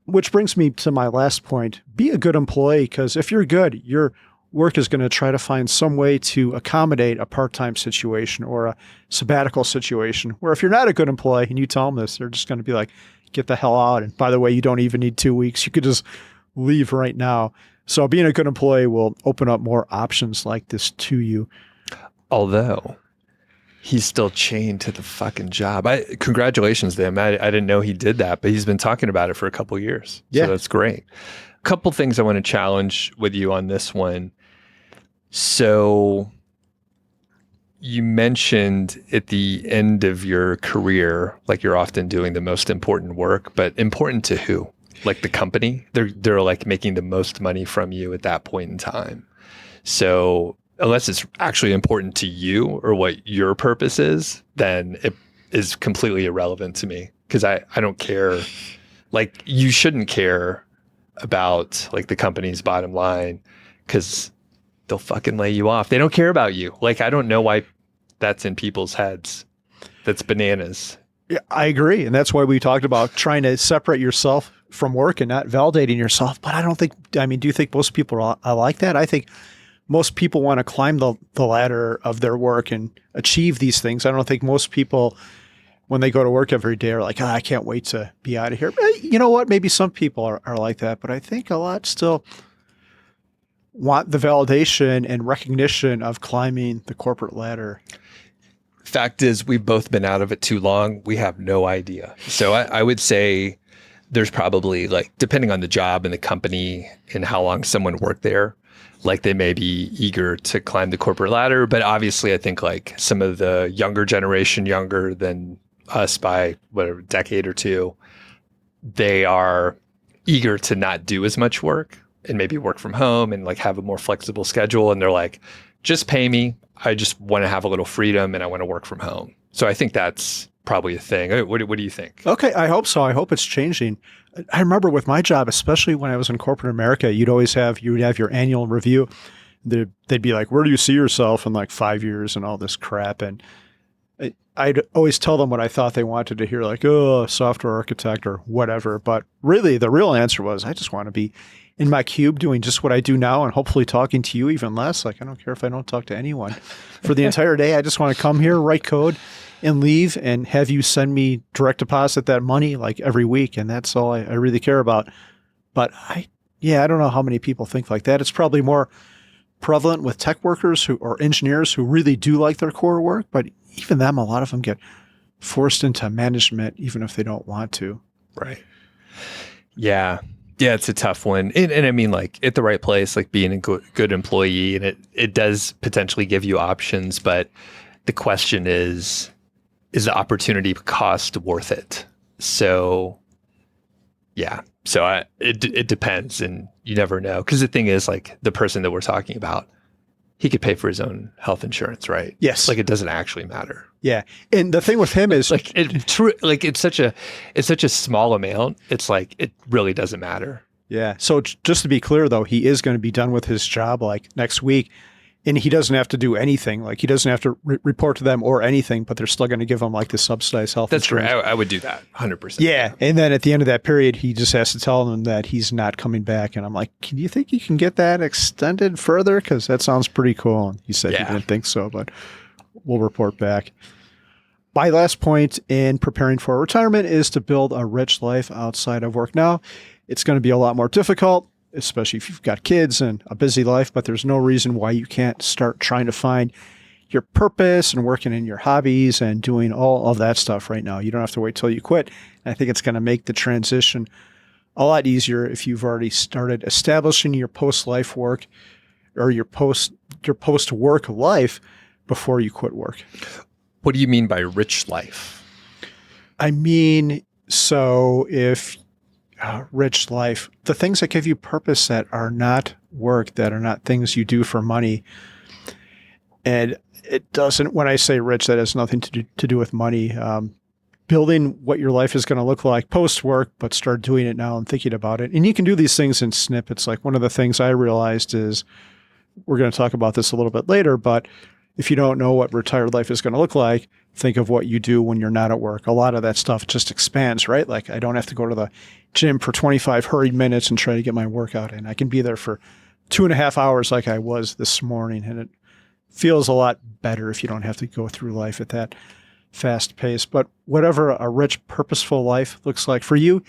S2: Which brings me to my last point. Be a good employee, because if you're good, your work is going to try to find some way to accommodate a part-time situation or a sabbatical situation, where if you're not a good employee and you tell them this, they're just going to be like, get the hell out. And by the way, you don't even need 2 weeks. You could just leave right now. So being a good employee will open up more options like this to you. Although
S1: he's still chained to the fucking job. Congratulations to him. I didn't know he did that, but he's been talking about it for a couple of years.
S2: Yeah.
S1: So that's great. A couple things I want to challenge with you on this one. So you mentioned at the end of your career, like you're often doing the most important work, but important to who? Like the company? They're like making the most money from you at that point in time. So unless it's actually important to you or what your purpose is, then it is completely irrelevant to me, because I don't care. Like, you shouldn't care about like the company's bottom line, because they'll fucking lay you off. They don't care about you. Like, I don't know why that's in people's heads. That's bananas.
S2: Yeah, I agree. And that's why we talked about trying to separate yourself from work and not validating yourself. But do you think most people are like that? I think most people want to climb the ladder of their work and achieve these things. I don't think most people, when they go to work every day, are like, I can't wait to be out of here. But you know what? Maybe some people are like that, but I think a lot still want the validation and recognition of climbing the corporate ladder.
S1: Fact is, we've both been out of it too long. We have no idea. So I would say there's probably, like, depending on the job and the company and how long someone worked there, like they may be eager to climb the corporate ladder. But obviously, I think like some of the younger generation, younger than us by whatever, decade or two, they are eager to not do as much work and maybe work from home and like have a more flexible schedule. And they're like, just pay me. I just want to have a little freedom and I want to work from home. So I think that's probably a thing. What do you think?
S2: Okay, I hope so. I hope it's changing. I remember with my job, especially when I was in corporate America, you would have your annual review. They'd be like, where do you see yourself in like 5 years and all this crap? And I'd always tell them what I thought they wanted to hear, like, oh, software architect or whatever. But really, the real answer was, I just want to be in my cube doing just what I do now and hopefully talking to you even less. Like, I don't care if I don't talk to anyone for the entire day. I just want to come here, write code, and leave and have you send me direct deposit that money like every week. And that's all I really care about. But I don't know how many people think like that. It's probably more prevalent with tech workers or engineers who really do like their core work. But even them, a lot of them get forced into management, even if they don't want to.
S1: Right. Yeah. Yeah, it's a tough one. And I mean, like at the right place, like being a good employee, and it does potentially give you options, but the question is the opportunity cost worth it? So yeah. So it depends, and you never know. Because the thing is, like the person that we're talking about, he could pay for his own health insurance, right?
S2: Yes.
S1: Like it doesn't actually matter.
S2: Yeah. And the thing with him is
S1: it's such a small amount. It's like, it really doesn't matter.
S2: Yeah. So just to be clear though, he is going to be done with his job like next week, and he doesn't have to do anything. Like he doesn't have to report to them or anything, but they're still going to give him like the subsidized health insurance.
S1: That's right. I would do that 100%.
S2: Yeah. And then at the end of that period, he just has to tell them that he's not coming back. And I'm like, do you think you can get that extended further? Because that sounds pretty cool. And he said he didn't think so, but we'll report back. My last point in preparing for retirement is to build a rich life outside of work. Now, it's going to be a lot more difficult, especially if you've got kids and a busy life, but there's no reason why you can't start trying to find your purpose and working in your hobbies and doing all of that stuff right now. You don't have to wait till you quit. And I think it's going to make the transition a lot easier if you've already started establishing your post-life work or your post-work life before you quit work.
S1: What do you mean by rich life?
S2: I mean, so if rich life, the things that give you purpose that are not work, that are not things you do for money. And it doesn't, when I say rich, that has nothing to do with money. Building what your life is going to look like post-work, but start doing it now and thinking about it. And you can do these things in snippets. Like one of the things I realized is, we're going to talk about this a little bit later, but if you don't know what retired life is going to look like, think of what you do when you're not at work. A lot of that stuff just expands, right? Like I don't have to go to the gym for 25 hurried minutes and try to get my workout in. I can be there for 2.5 hours like I was this morning. And it feels a lot better if you don't have to go through life at that fast pace. But whatever a rich, purposeful life looks like for you,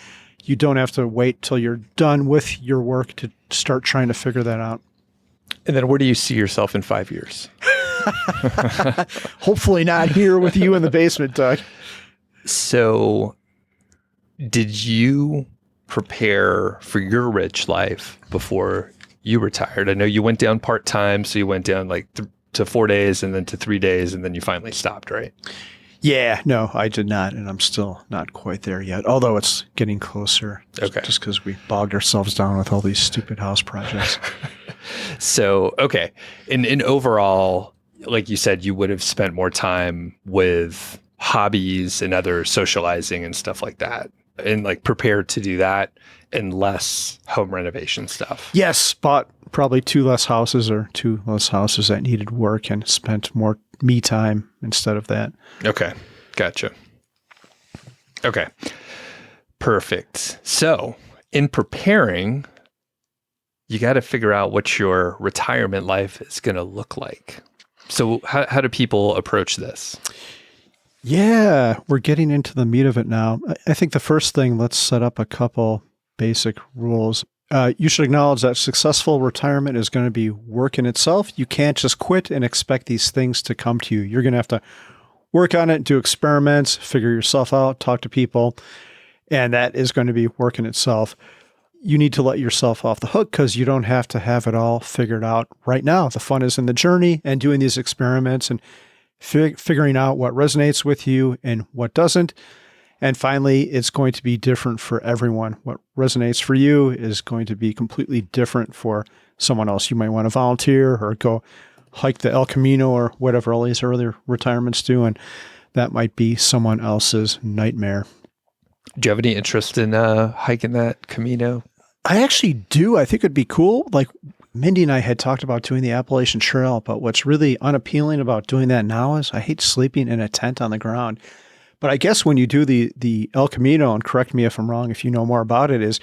S2: you don't have to wait till you're done with your work to start trying to figure that out.
S1: And then where do you see yourself in 5 years?
S2: Hopefully not here with you in the basement, Doug.
S1: So did you prepare for your rich life before you retired? I know you went down part-time, so you went down like to 4 days and then to 3 days, and then you finally stopped, right?
S2: Yeah, no, I did not. And I'm still not quite there yet, although it's getting closer.
S1: Okay.
S2: Just because we bogged ourselves down with all these stupid house projects.
S1: So, okay. In overall, like you said, you would have spent more time with hobbies and other socializing and stuff like that, and like prepared to do that, and less home renovation stuff.
S2: Yes, bought probably 2 less houses that needed work and spent more me time instead of that.
S1: Okay. Gotcha. Okay. Perfect. So in preparing, you got to figure out what your retirement life is going to look like. So how do people approach this?
S2: Yeah, we're getting into the meat of it now. I think the first thing, let's set up a couple basic rules. You should acknowledge that successful retirement is going to be work in itself. You can't just quit and expect these things to come to you. You're going to have to work on it, do experiments, figure yourself out, talk to people, and that is going to be work in itself. You need to let yourself off the hook because you don't have to have it all figured out right now. The fun is in the journey and doing these experiments and figuring out what resonates with you and what doesn't. And finally, it's going to be different for everyone. What resonates for you is going to be completely different for someone else. You might want to volunteer or go hike the El Camino or whatever all these earlier retirements do. And that might be someone else's nightmare.
S1: Do you have any interest in hiking that Camino?
S2: I actually do. I think it'd be cool. Like Mindy and I had talked about doing the Appalachian Trail, but what's really unappealing about doing that now is I hate sleeping in a tent on the ground. But I guess when you do the El Camino, and correct me if I'm wrong, if you know more about it, is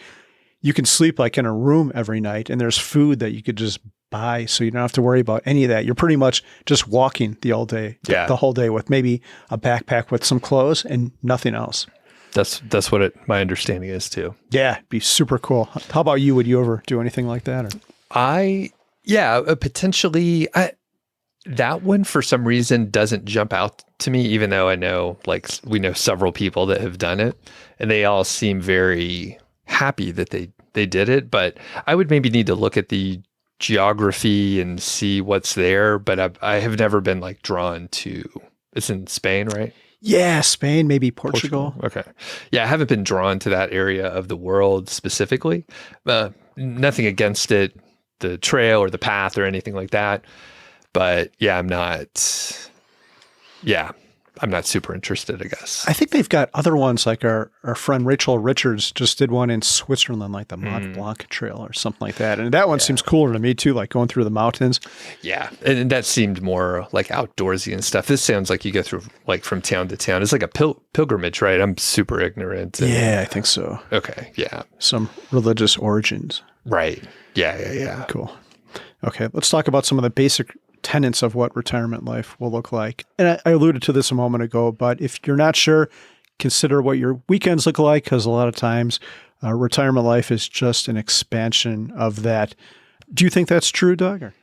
S2: you can sleep like in a room every night, and there's food that you could just buy, so you don't have to worry about any of that. You're pretty much just walking the whole day, the whole day, with maybe a backpack with some clothes and nothing else.
S1: That's what my understanding is too.
S2: Yeah, it'd be super cool. How about you? Would you ever do anything like that? Or?
S1: Potentially. That one, for some reason, doesn't jump out to me, even though I know, like, we know several people that have done it, and they all seem very happy that they did it. But I would maybe need to look at the geography and see what's there. But I have never been like drawn to. It's in Spain, right?
S2: Yeah, Spain, maybe Portugal.
S1: Okay. Yeah, I haven't been drawn to that area of the world specifically. Nothing against it, the trail or the path or anything like that. But yeah, I'm not super interested, I guess.
S2: I think they've got other ones, like our friend Rachel Richards just did one in Switzerland, like the Mont Blanc Trail or something like that. And that one seems cooler to me too, like going through the mountains.
S1: Yeah. And that seemed more like outdoorsy and stuff. This sounds like you go through like from town to town. It's like a pilgrimage, right? I'm super ignorant.
S2: Yeah, I think so.
S1: Okay. Yeah.
S2: Some religious origins.
S1: Right. Yeah.
S2: Cool. Okay. Let's talk about some of the basic tenets of what retirement life will look like. And I alluded to this a moment ago, but if you're not sure, consider what your weekends look like, because a lot of times retirement life is just an expansion of that. Do you think that's true, Doug? Or?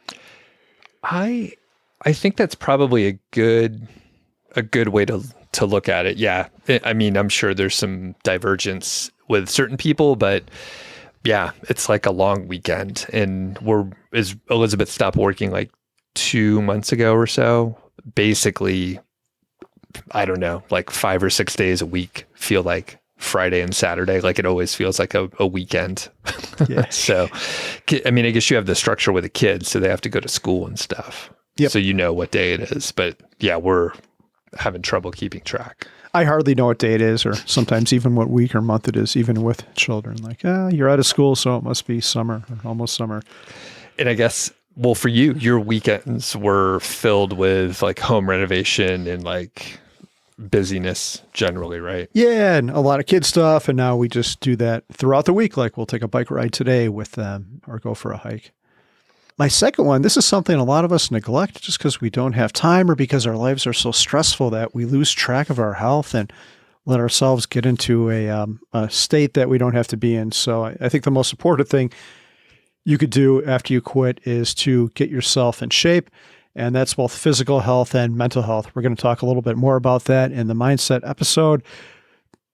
S1: I think that's probably a good way to look at it. Yeah. I mean, I'm sure there's some divergence with certain people, but yeah, it's like a long weekend. And Elizabeth stopped working like 2 months ago or so. Basically, I don't know, like 5 or 6 days a week feel like Friday and Saturday. Like it always feels like a weekend.
S2: Yeah.
S1: So, I mean, I guess you have the structure with the kids, so they have to go to school and stuff.
S2: Yep.
S1: So you know what day it is. But yeah, we're having trouble keeping track.
S2: I hardly know what day it is, or sometimes even what week or month it is, even with children. Like, you're out of school, so it must be summer or almost summer.
S1: And I guess, well, for you, your weekends were filled with like home renovation and like busyness generally, right?
S2: Yeah, and a lot of kid stuff. And now we just do that throughout the week. Like we'll take a bike ride today with them or go for a hike. My second one, this is something a lot of us neglect just because we don't have time or because our lives are so stressful that we lose track of our health and let ourselves get into a state that we don't have to be in. So I think the most important thing you could do after you quit is to get yourself in shape. And that's both physical health and mental health. We're going to talk a little bit more about that in the mindset episode.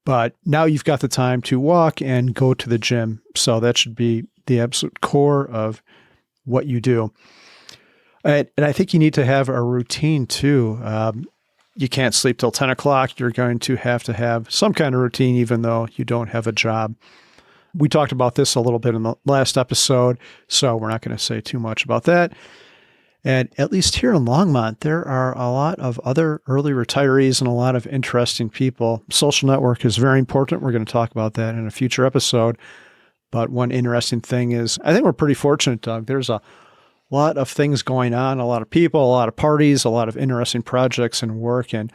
S2: But now you've got the time to walk and go to the gym. So that should be the absolute core of what you do. And I think you need to have a routine too. You can't sleep till 10 o'clock. You're going to have some kind of routine, even though you don't have a job. We talked about this a little bit in the last episode, so we're not going to say too much about that. And at least here in Longmont, there are a lot of other early retirees and a lot of interesting people. Social network is very important. We're going to talk about that in a future episode. But one interesting thing is, I think we're pretty fortunate, Doug. There's a lot of things going on, a lot of people, a lot of parties, a lot of interesting projects and work. And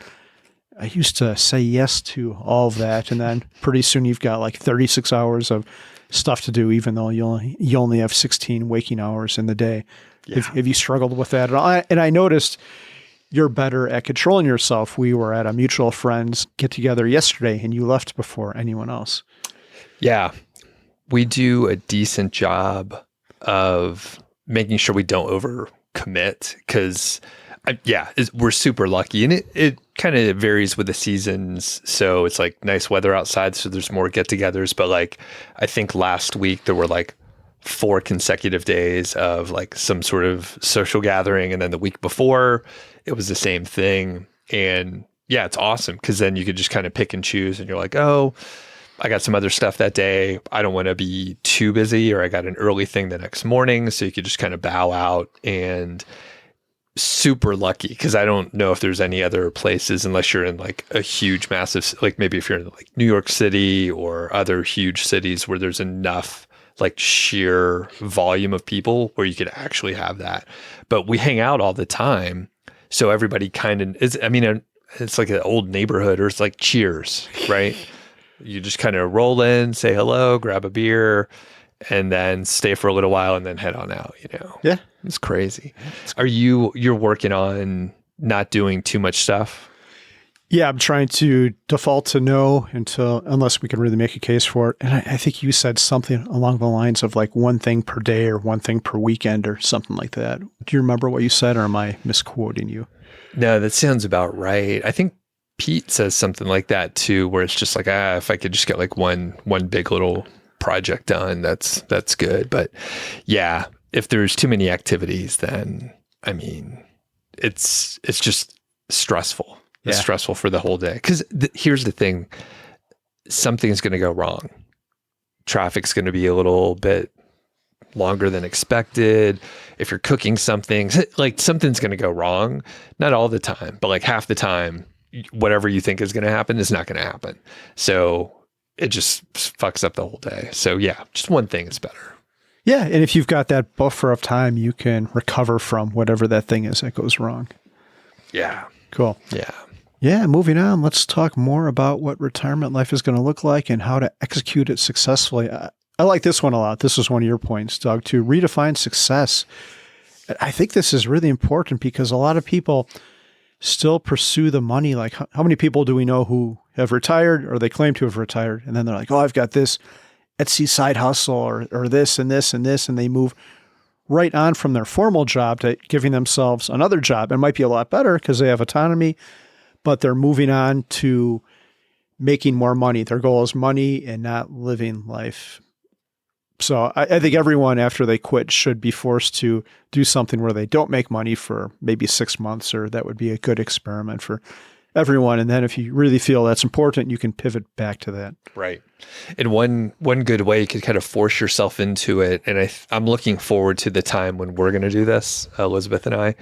S2: I used to say yes to all of that. And then pretty soon you've got like 36 hours of stuff to do, even though you only have 16 waking hours in the day. Yeah. Have you struggled with that at all? And I noticed you're better at controlling yourself. We were at a mutual friend's get together yesterday and you left before anyone else.
S1: Yeah. We do a decent job of making sure we don't overcommit because, we're super lucky. And it kind of varies with the seasons. So it's like nice weather outside, so there's more get-togethers. But like, I think last week there were like 4 consecutive days of like some sort of social gathering. And then the week before, it was the same thing. And yeah, it's awesome because then you could just kind of pick and choose and you're like, oh, I got some other stuff that day. I don't want to be too busy, or I got an early thing the next morning. So you could just kind of bow out. And super lucky because I don't know if there's any other places unless you're in like a huge, massive, like maybe if you're in like New York City or other huge cities where there's enough like sheer volume of people where you could actually have that. But we hang out all the time. So everybody kind of is, I mean, it's like an old neighborhood or it's like Cheers, right? You just kind of roll in, say hello, grab a beer, and then stay for a little while and then head on out, you know?
S2: Yeah.
S1: It's crazy. You're working on not doing too much stuff?
S2: Yeah, I'm trying to default to no unless we can really make a case for it. And I think you said something along the lines of like one thing per day or one thing per weekend or something like that. Do you remember what you said, or am I misquoting you?
S1: No, that sounds about right. I think Pete says something like that too, where it's just like, if I could just get like one big little project done, that's good. But yeah, if there's too many activities, then I mean, it's just stressful. It's stressful for the whole day. Because here's the thing, something's going to go wrong. Traffic's going to be a little bit longer than expected. If you're cooking something, like something's going to go wrong. Not all the time, but like half the time, whatever you think is going to happen is not going to happen. So it just fucks up the whole day. So yeah, just one thing is better.
S2: Yeah. And if you've got that buffer of time, you can recover from whatever that thing is that goes wrong.
S1: Yeah.
S2: Cool.
S1: Yeah.
S2: Yeah, moving on, let's talk more about what retirement life is going to look like and how to execute it successfully. I like this one a lot. This was one of your points, Doug, to redefine success. I think this is really important because a lot of people still pursue the money. Like, how many people do we know who have retired or they claim to have retired? And then they're like, oh, I've got this Etsy side hustle or this and this and this. And they move right on from their formal job to giving themselves another job. It might be a lot better because they have autonomy, but they're moving on to making more money. Their goal is money and not living life. So I think everyone after they quit should be forced to do something where they don't make money for maybe 6 months, or that would be a good experiment for everyone. And then if you really feel that's important, you can pivot back to that.
S1: Right. And one good way you could kind of force yourself into it, and I'm looking forward to the time when we're going to do this, Elizabeth and I,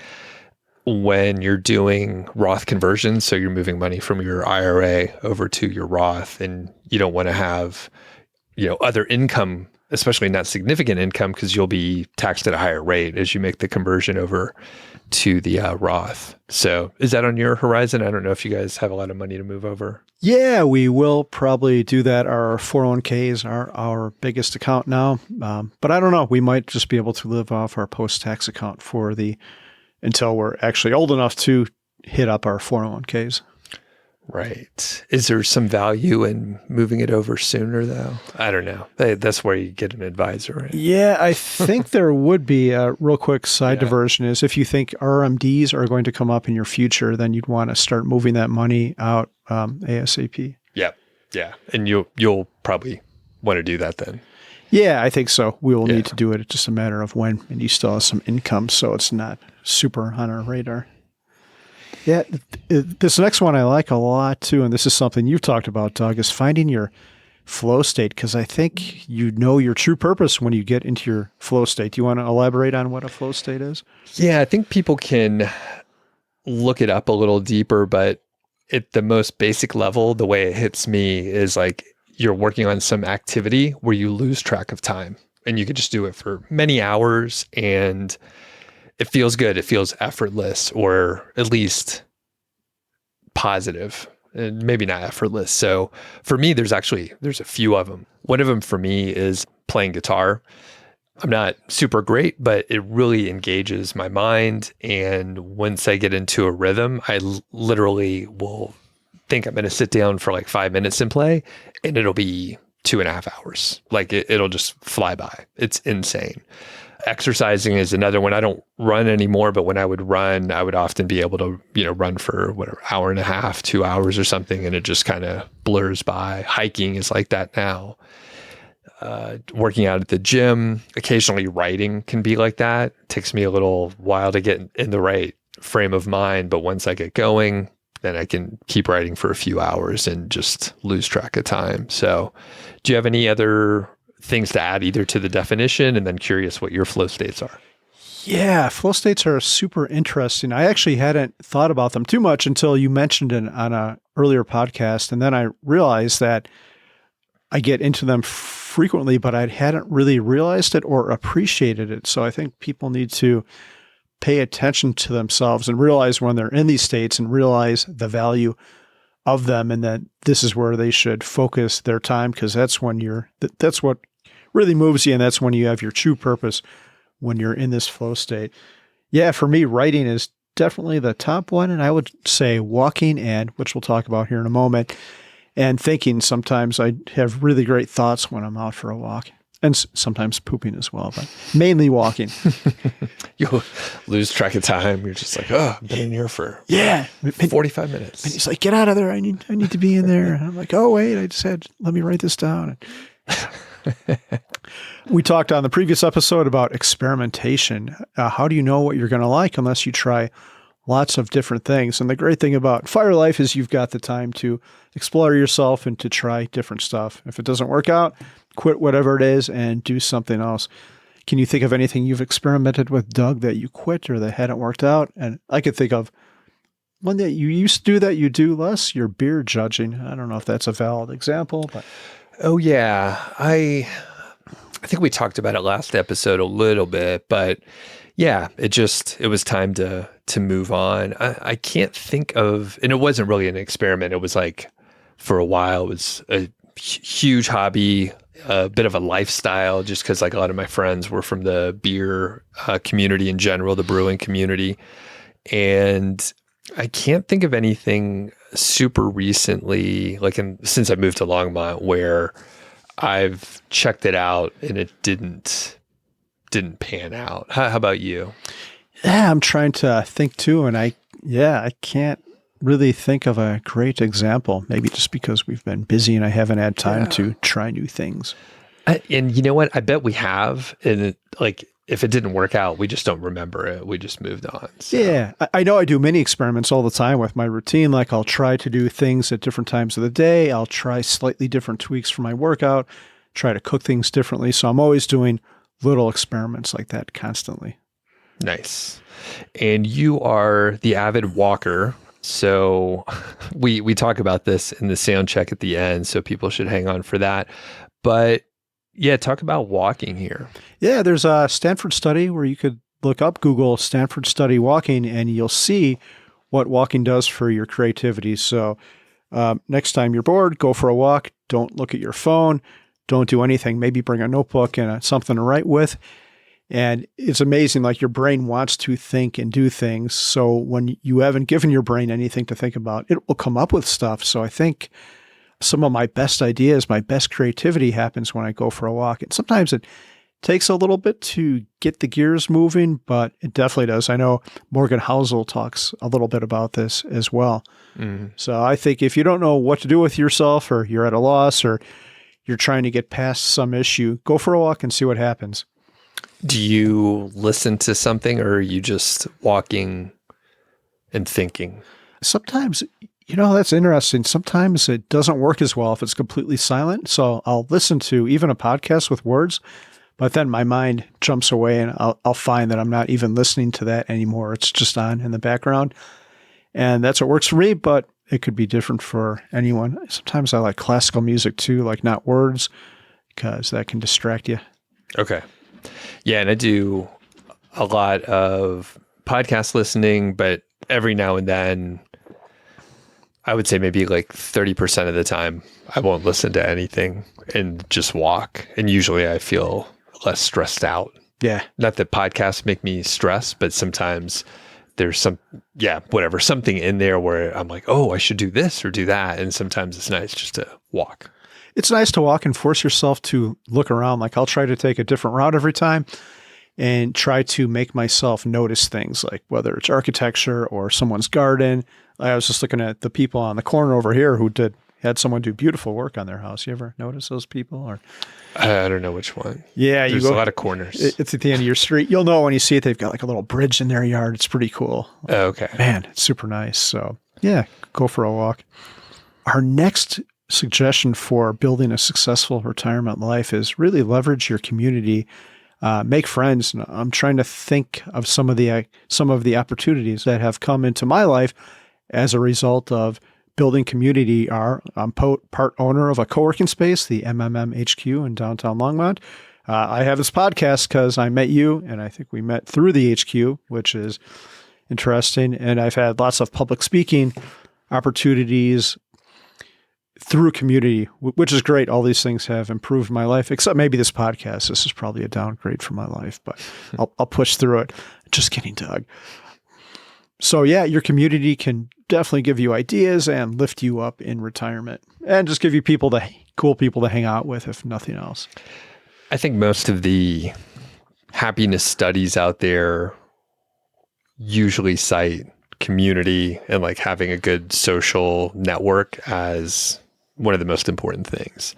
S1: when you're doing Roth conversions. So you're moving money from your IRA over to your Roth, and you don't want to have, other income, especially not significant income, because you'll be taxed at a higher rate as you make the conversion over to the Roth. So is that on your horizon? I don't know if you guys have a lot of money to move over.
S2: Yeah, we will probably do that. Our 401ks are our biggest account now. But I don't know. We might just be able to live off our post-tax account until we're actually old enough to hit up our 401ks.
S1: Right. Is there some value in moving it over sooner, though? I don't know. That's where you get an advisor, right?
S2: Yeah, I think there would be. A real quick side diversion is if you think RMDs are going to come up in your future, then you'd want to start moving that money out ASAP.
S1: Yeah. Yeah. And you'll probably want to do that then.
S2: Yeah, I think so. We will need to do it. It's just a matter of when, and you still have some income, so it's not super on our radar. Yeah, this next one I like a lot too, and this is something you've talked about, Doug, is finding your flow state, because I think you know your true purpose when you get into your flow state. Do you want to elaborate on what a flow state is?
S1: Yeah, I think people can look it up a little deeper, but at the most basic level, the way it hits me is like you're working on some activity where you lose track of time, and you could just do it for many hours, and it feels good. It feels effortless, or at least positive, and maybe not effortless. So for me, there's a few of them. One of them for me is playing guitar. I'm not super great, but it really engages my mind. And once I get into a rhythm, I literally will think I'm going to sit down for like 5 minutes and play, and it'll be 2.5 hours. Like it'll just fly by. It's insane. Exercising is another one. I don't run anymore, but when I would run, I would often be able to, run for whatever, 1.5 hours, 2 hours or something, and it just kind of blurs by. Hiking is like that now. Working out at the gym, occasionally writing can be like that. It takes me a little while to get in the right frame of mind, but once I get going, then I can keep writing for a few hours and just lose track of time. So do you have any other things to add either to the definition, and then curious what your flow states are?
S2: Yeah, flow states are super interesting. I actually hadn't thought about them too much until you mentioned it on a earlier podcast. And then I realized that I get into them frequently, but I hadn't really realized it or appreciated it. So I think people need to pay attention to themselves and realize when they're in these states and realize the value of them, and that this is where they should focus their time, because that's when that's what really moves you, and that's when you have your true purpose, when you're in this flow state. Yeah, for me, writing is definitely the top one, and I would say walking, and which we'll talk about here in a moment, and thinking. Sometimes I have really great thoughts when I'm out for a walk, and sometimes pooping as well, but mainly walking.
S1: You'll lose track of time. You're just like, oh, I've been in here for 45 minutes.
S2: And he's like, get out of there. I need to be in there. And I'm like, oh, wait, I just let me write this down. We talked on the previous episode about experimentation. How do you know what you're going to like unless you try lots of different things? And the great thing about Fire Life is you've got the time to explore yourself and to try different stuff. If it doesn't work out, quit whatever it is and do something else. Can you think of anything you've experimented with, Doug, that you quit or that hadn't worked out? And I could think of one that you used to do that you do less, your beer judging. I don't know if that's a valid example, but.
S1: Oh, yeah. I think we talked about it last episode a little bit, but yeah, it was time to move on. I can't think of, and it wasn't really an experiment. It was like, for a while, it was a huge hobby, a bit of a lifestyle, just because like a lot of my friends were from the beer community in general, the brewing community. And I can't think of anything super recently, since I moved to Longmont, where I've checked it out and it didn't pan out. How about you?
S2: Yeah, I'm trying to think too, and I can't really think of a great example. Maybe just because we've been busy and I haven't had time to try new things.
S1: And you know what? I bet we have, and if it didn't work out, we just don't remember it. We just moved on. So.
S2: Yeah. I know I do many experiments all the time with my routine. Like I'll try to do things at different times of the day. I'll try slightly different tweaks for my workout, try to cook things differently. So I'm always doing little experiments like that constantly.
S1: Nice. And you are the avid walker. So we talk about this in the Soundcheck at the end, so people should hang on for that. But yeah, talk about walking here.
S2: Yeah, there's a Stanford study where you could look up, Google Stanford study walking, and you'll see what walking does for your creativity. So next time you're bored, go for a walk. Don't look at your phone. Don't do anything. Maybe bring a notebook and something to write with. And it's amazing, like your brain wants to think and do things. So when you haven't given your brain anything to think about, it will come up with stuff. So I think some of my best ideas, my best creativity happens when I go for a walk. And sometimes it takes a little bit to get the gears moving, but it definitely does. I know Morgan Housel talks a little bit about this as well. Mm-hmm. So I think if you don't know what to do with yourself, or you're at a loss, or you're trying to get past some issue, go for a walk and see what happens.
S1: Do you listen to something, or are you just walking and thinking?
S2: Sometimes, that's interesting. Sometimes it doesn't work as well if it's completely silent. So I'll listen to even a podcast with words, but then my mind jumps away and I'll find that I'm not even listening to that anymore. It's just on in the background. And that's what works for me, but it could be different for anyone. Sometimes I like classical music too, like not words, because that can distract you.
S1: Okay. Yeah, and I do a lot of podcast listening, but every now and then, I would say maybe like 30% of the time, I won't listen to anything and just walk. And usually I feel less stressed out.
S2: Yeah.
S1: Not that podcasts make me stress, but sometimes there's something in there where I'm like, oh, I should do this or do that. And sometimes it's nice just to walk.
S2: It's nice to walk and force yourself to look around. Like I'll try to take a different route every time and try to make myself notice things, like whether it's architecture or someone's garden. I was just looking at the people on the corner over here who had someone do beautiful work on their house. You ever notice those people? Or
S1: I don't know which one.
S2: Yeah,
S1: there's a lot of corners.
S2: It's at the end of your street. You'll know when you see it. They've got like a little bridge in their yard. It's pretty cool.
S1: Oh, okay.
S2: Man, it's super nice. So yeah, go for a walk. Our next suggestion for building a successful retirement life is really leverage your community. make friends. And I'm trying to think of some of the opportunities that have come into my life as a result of building community. I'm part owner of a co-working space, the HQ in downtown Longmont. I have this podcast because I met you, and I think we met through the HQ, which is interesting. And I've had lots of public speaking opportunities through community, which is great. All these things have improved my life, except maybe this podcast. This is probably a downgrade for my life, but I'll push through it. Just kidding, Doug. So yeah, your community can definitely give you ideas and lift you up in retirement, and just give you cool people to hang out with, if nothing else.
S1: I think most of the happiness studies out there usually cite community and like having a good social network as one of the most important things.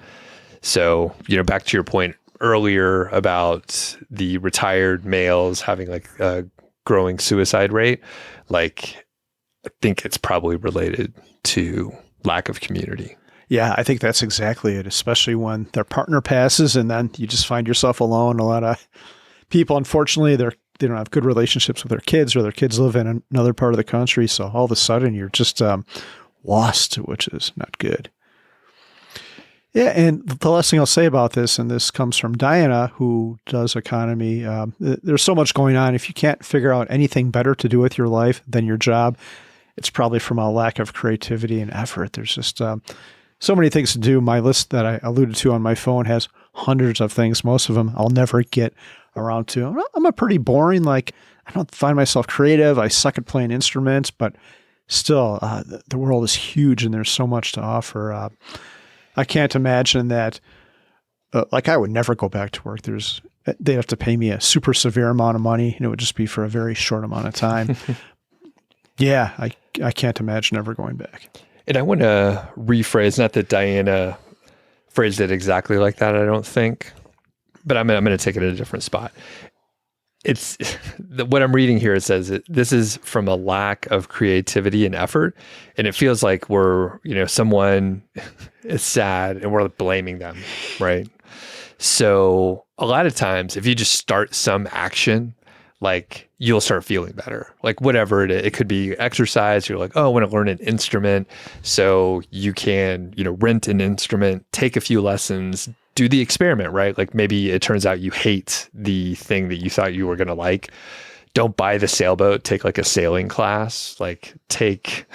S1: So, back to your point earlier about the retired males having like a growing suicide rate, like I think it's probably related to lack of community.
S2: Yeah, I think that's exactly it, especially when their partner passes and then you just find yourself alone. A lot of people, unfortunately, they don't have good relationships with their kids, or their kids live in another part of the country. So all of a sudden you're just lost, which is not good. Yeah, and the last thing I'll say about this, and this comes from Diana, who does economy, there's so much going on. If you can't figure out anything better to do with your life than your job, it's probably from a lack of creativity and effort. There's just so many things to do. My list that I alluded to on my phone has hundreds of things. Most of them I'll never get around to. I'm a pretty boring, I don't find myself creative. I suck at playing instruments, but still, the world is huge and there's so much to offer. I can't imagine that, I would never go back to work. They'd have to pay me a super severe amount of money, and it would just be for a very short amount of time. Yeah, I can't imagine ever going back.
S1: And I want to rephrase, not that Diana phrased it exactly like that, I don't think, but I'm going to take it at a different spot. It's what I'm reading here. It says this is from a lack of creativity and effort. And it feels like someone is sad and we're blaming them, right? So a lot of times if you just start some action, you'll start feeling better. Whatever it could be exercise. You're like, oh, I want to learn an instrument. So you can, rent an instrument, take a few lessons, do the experiment, right? Maybe it turns out you hate the thing that you thought you were going to like. Don't buy the sailboat, take a sailing class, take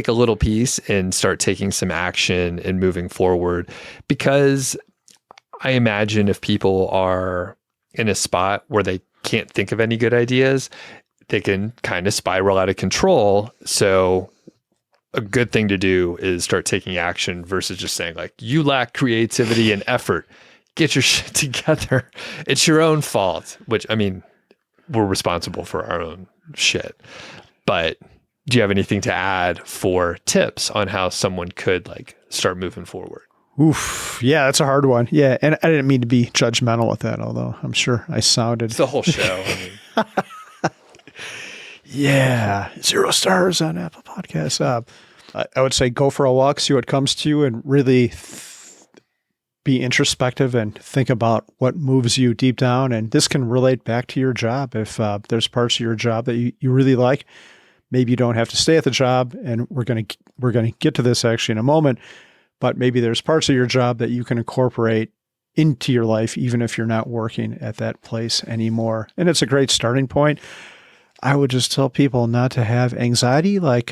S1: a little piece and start taking some action and moving forward. Because I imagine if people are in a spot where they can't think of any good ideas, they can kind of spiral out of control. So a good thing to do is start taking action versus just saying you lack creativity and effort. Get your shit together. It's your own fault, which, we're responsible for our own shit. But do you have anything to add for tips on how someone could start moving forward?
S2: Oof. Yeah, that's a hard one. Yeah. And I didn't mean to be judgmental with that, although I'm sure I sounded.
S1: It's the whole show.
S2: Yeah. 0 stars on Apple Podcasts. I would say go for a walk, see what comes to you, and really be introspective and think about what moves you deep down. And this can relate back to your job. If there's parts of your job that you really like, maybe you don't have to stay at the job. And we're going to get to this actually in a moment. But maybe there's parts of your job that you can incorporate into your life, even if you're not working at that place anymore. And it's a great starting point. I would just tell people not to have anxiety. I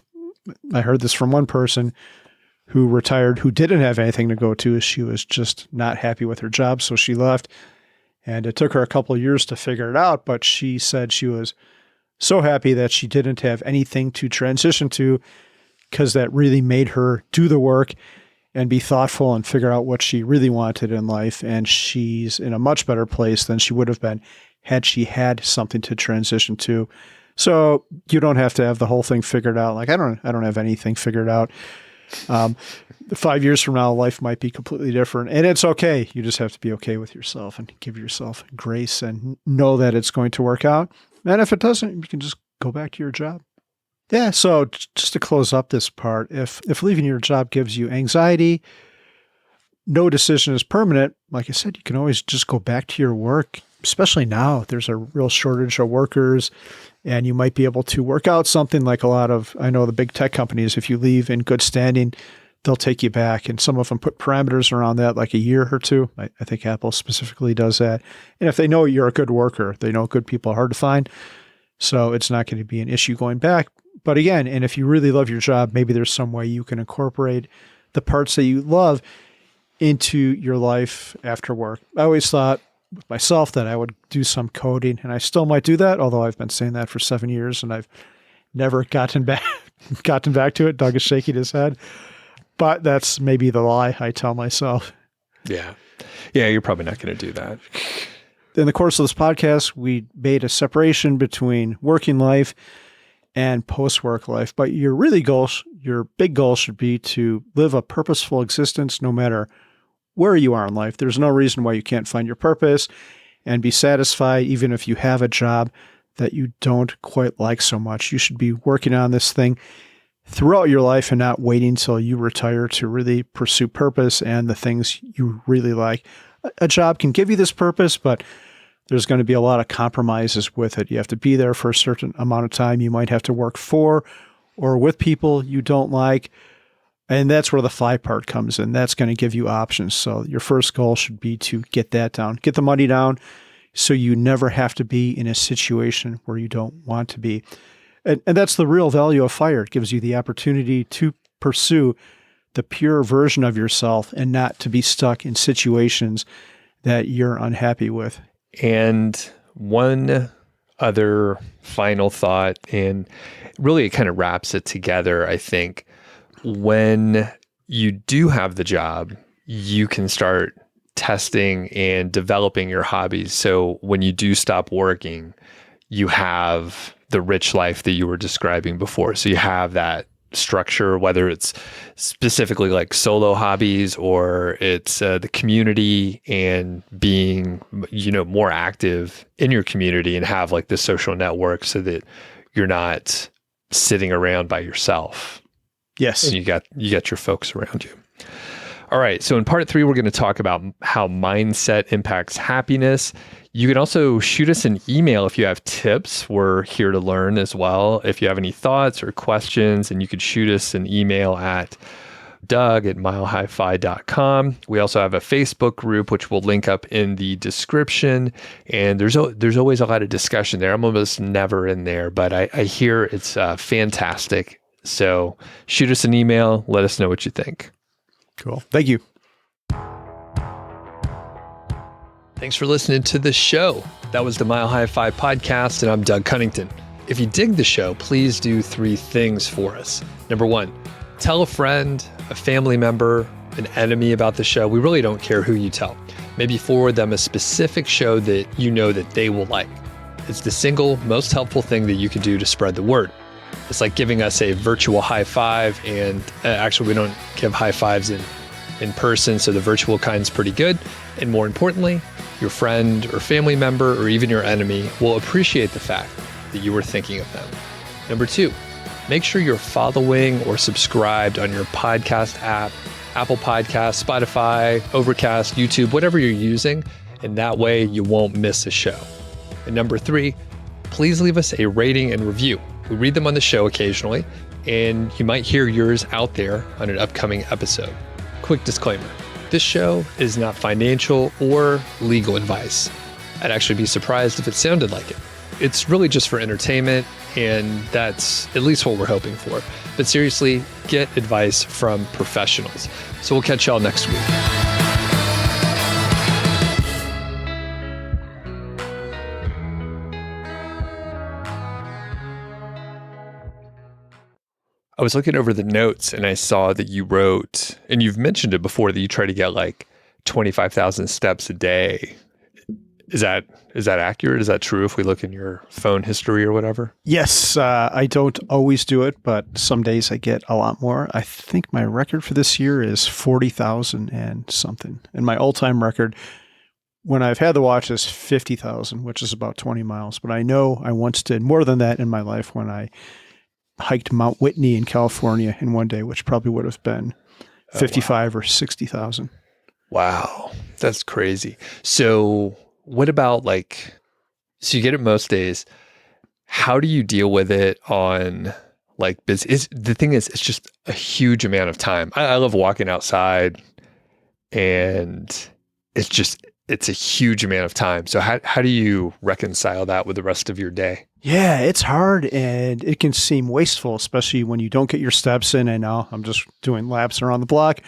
S2: heard this from one person who retired, who didn't have anything to go to. She was just not happy with her job, so she left. And it took her a couple of years to figure it out, but she said she was so happy that she didn't have anything to transition to, because that really made her do the work and be thoughtful and figure out what she really wanted in life. And she's in a much better place than she would have been had she had something to transition to. So you don't have to have the whole thing figured out. I don't have anything figured out. 5 years from now, life might be completely different, and it's okay. You just have to be okay with yourself and give yourself grace and know that it's going to work out. And if it doesn't, you can just go back to your job. Yeah. So just to close up this part, if leaving your job gives you anxiety, no decision is permanent. Like I said, you can always just go back to your work, especially now, there's a real shortage of workers, and you might be able to work out something like I know the big tech companies, if you leave in good standing, they'll take you back. And some of them put parameters around that, like a year or two. I think Apple specifically does that. And if they know you're a good worker, they know good people are hard to find. So it's not going to be an issue going back. But again, and if you really love your job, maybe there's some way you can incorporate the parts that you love into your life after work. I always thought with myself that I would do some coding, and I still might do that, although I've been saying that for 7 years and I've never gotten back to it. Doug is shaking his head. But that's maybe the lie I tell myself.
S1: Yeah. Yeah, you're probably not going to do that.
S2: In the course of this podcast, we made a separation between working life and post-work life. But your big goal should be to live a purposeful existence no matter where you are in life. There's no reason why you can't find your purpose and be satisfied even if you have a job that you don't quite like so much. You should be working on this thing throughout your life and not waiting until you retire to really pursue purpose and the things you really like. A job can give you this purpose, but there's going to be a lot of compromises with it. You have to be there for a certain amount of time. You might have to work for or with people you don't like. And that's where the fly part comes in. That's going to give you options. So your first goal should be to get that down, get the money down so you never have to be in a situation where you don't want to be. And that's the real value of FIRE. It gives you the opportunity to pursue the pure version of yourself and not to be stuck in situations that you're unhappy with.
S1: And one other final thought, and really it kind of wraps it together, I think. When you do have the job, you can start testing and developing your hobbies. So when you do stop working, you have the rich life that you were describing before. So you have that structure, whether it's specifically like solo hobbies or it's the community and being, more active in your community and have like the social network so that you're not sitting around by yourself.
S2: Yes.
S1: And you got your folks around you. All right. So in part 3, we're going to talk about how mindset impacts happiness. You can also shoot us an email if you have tips. We're here to learn as well. If you have any thoughts or questions, and you could shoot us an email at doug@milehighfi.com. We also have a Facebook group, which we'll link up in the description. And there's always a lot of discussion there. I'm almost never in there, but I hear it's fantastic. So shoot us an email. Let us know what you think.
S2: Cool. Thank you.
S1: Thanks for listening to the show. That was the Mile High Fi podcast, and I'm Doug Cunnington. If you dig the show, please do 3 things for us. Number 1, tell a friend, a family member, an enemy about the show. We really don't care who you tell. Maybe forward them a specific show that you know that they will like. It's the single most helpful thing that you can do to spread the word. It's like giving us a virtual high five, and actually we don't give high fives in person, so the virtual kind's pretty good. And more importantly, your friend or family member or even your enemy will appreciate the fact that you were thinking of them. Number 2, make sure you're following or subscribed on your podcast app, Apple Podcasts, Spotify, Overcast, YouTube, whatever you're using, and that way you won't miss a show. And number 3, please leave us a rating and review. We read them on the show occasionally, and you might hear yours out there on an upcoming episode. Quick disclaimer, this show is not financial or legal advice. I'd actually be surprised if it sounded like it. It's really just for entertainment, and that's at least what we're hoping for. But seriously, get advice from professionals. So we'll catch y'all next week. I was looking over the notes and I saw that you wrote, and you've mentioned it before, that you try to get like 25,000 steps a day. Is that accurate? Is that true if we look in your phone history or whatever?
S2: Yes. I don't always do it, but some days I get a lot more. I think my record for this year is 40,000 and something. And my all-time record when I've had the watch is 50,000, which is about 20 miles. But I know I once did more than that in my life when I hiked Mount Whitney in California in one day, which probably would have been 55 or 60,000.
S1: Wow. That's crazy. So what about like, so you get it most days. How do you deal with it on like busy? The thing is, it's just a huge amount of time. I love walking outside, and it's a huge amount of time. So how do you reconcile that with the rest of your day?
S2: Yeah, it's hard and it can seem wasteful, especially when you don't get your steps in and now I'm just doing laps around the block.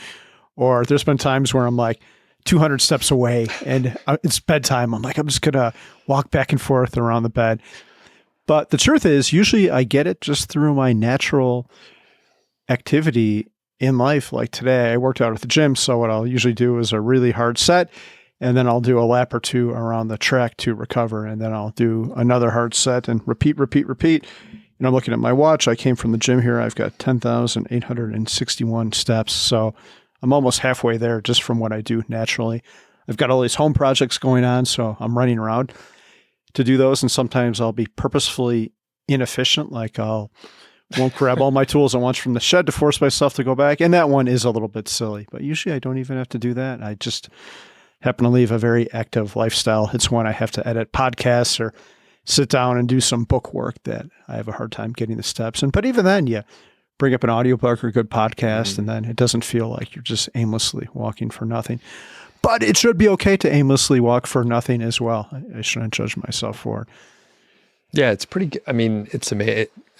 S2: Or there's been times where I'm like 200 steps away and it's bedtime. I'm like, I'm just going to walk back and forth around the bed. But the truth is, usually I get it just through my natural activity in life. Like today, I worked out at the gym. So what I'll usually do is a really hard set, and then I'll do a lap or two around the track to recover. And then I'll do another hard set and repeat. And I'm looking at my watch. I came from the gym here. I've got 10,861 steps. So I'm almost halfway there just from what I do naturally. I've got all these home projects going on, so I'm running around to do those. And sometimes I'll be purposefully inefficient. Like won't grab all my tools at once from the shed to force myself to go back. And that one is a little bit silly, but usually I don't even have to do that. I just happen to leave a very active lifestyle. It's when I have to edit podcasts or sit down and do some book work that I have a hard time getting the steps in. But even then, you bring up an audiobook or a good podcast, and then it doesn't feel like you're just aimlessly walking for nothing. But it should be okay to aimlessly walk for nothing as well. I shouldn't judge myself for it.
S1: Yeah, it's pretty good. I mean, it's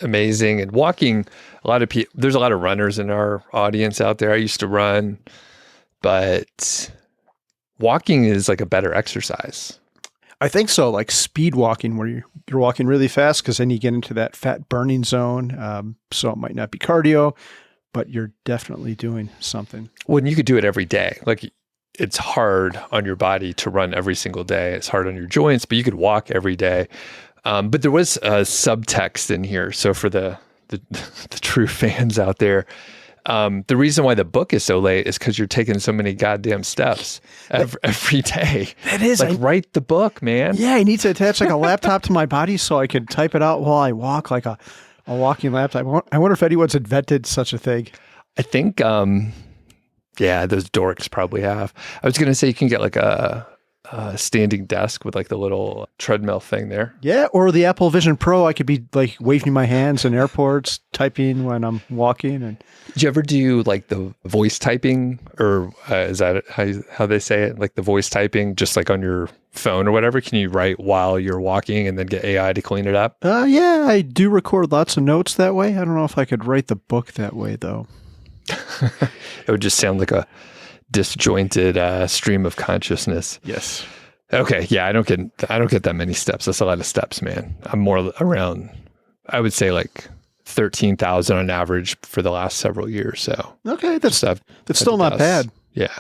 S1: amazing. And walking, a lot of people, there's a lot of runners in our audience out there. I used to run, but walking is like a better exercise.
S2: I think so, like speed walking, where you're walking really fast because then you get into that fat burning zone. So it might not be cardio, but you're definitely doing something.
S1: Well, and you could do it every day. Like it's hard on your body to run every single day. It's hard on your joints, but you could walk every day. But there was a subtext in here. So for the true fans out there, the reason why the book is so late is because you're taking so many goddamn steps every day.
S2: That is
S1: like write the book, man.
S2: Yeah, I need to attach like a laptop to my body so I can type it out while I walk, like a walking laptop. I wonder if anyone's invented such a thing.
S1: I think, yeah, those dorks probably have. I was going to say you can get like a standing desk with like the little treadmill thing there.
S2: Yeah, or the Apple Vision Pro. I could be like waving my hands in airports, typing when I'm walking. And
S1: did you ever do like the voice typing, or is that how they say it? Like the voice typing, just like on your phone or whatever? Can you write while you're walking and then get AI to clean it up?
S2: Yeah, I do record lots of notes that way. I don't know if I could write the book that way though.
S1: It would just sound like a disjointed stream of consciousness.
S2: Yes.
S1: Okay. Yeah, I don't get that many steps. That's a lot of steps, man. I'm more around, I would say like 13,000 on average for the last several years. So
S2: okay, that's still not bad.
S1: Yeah.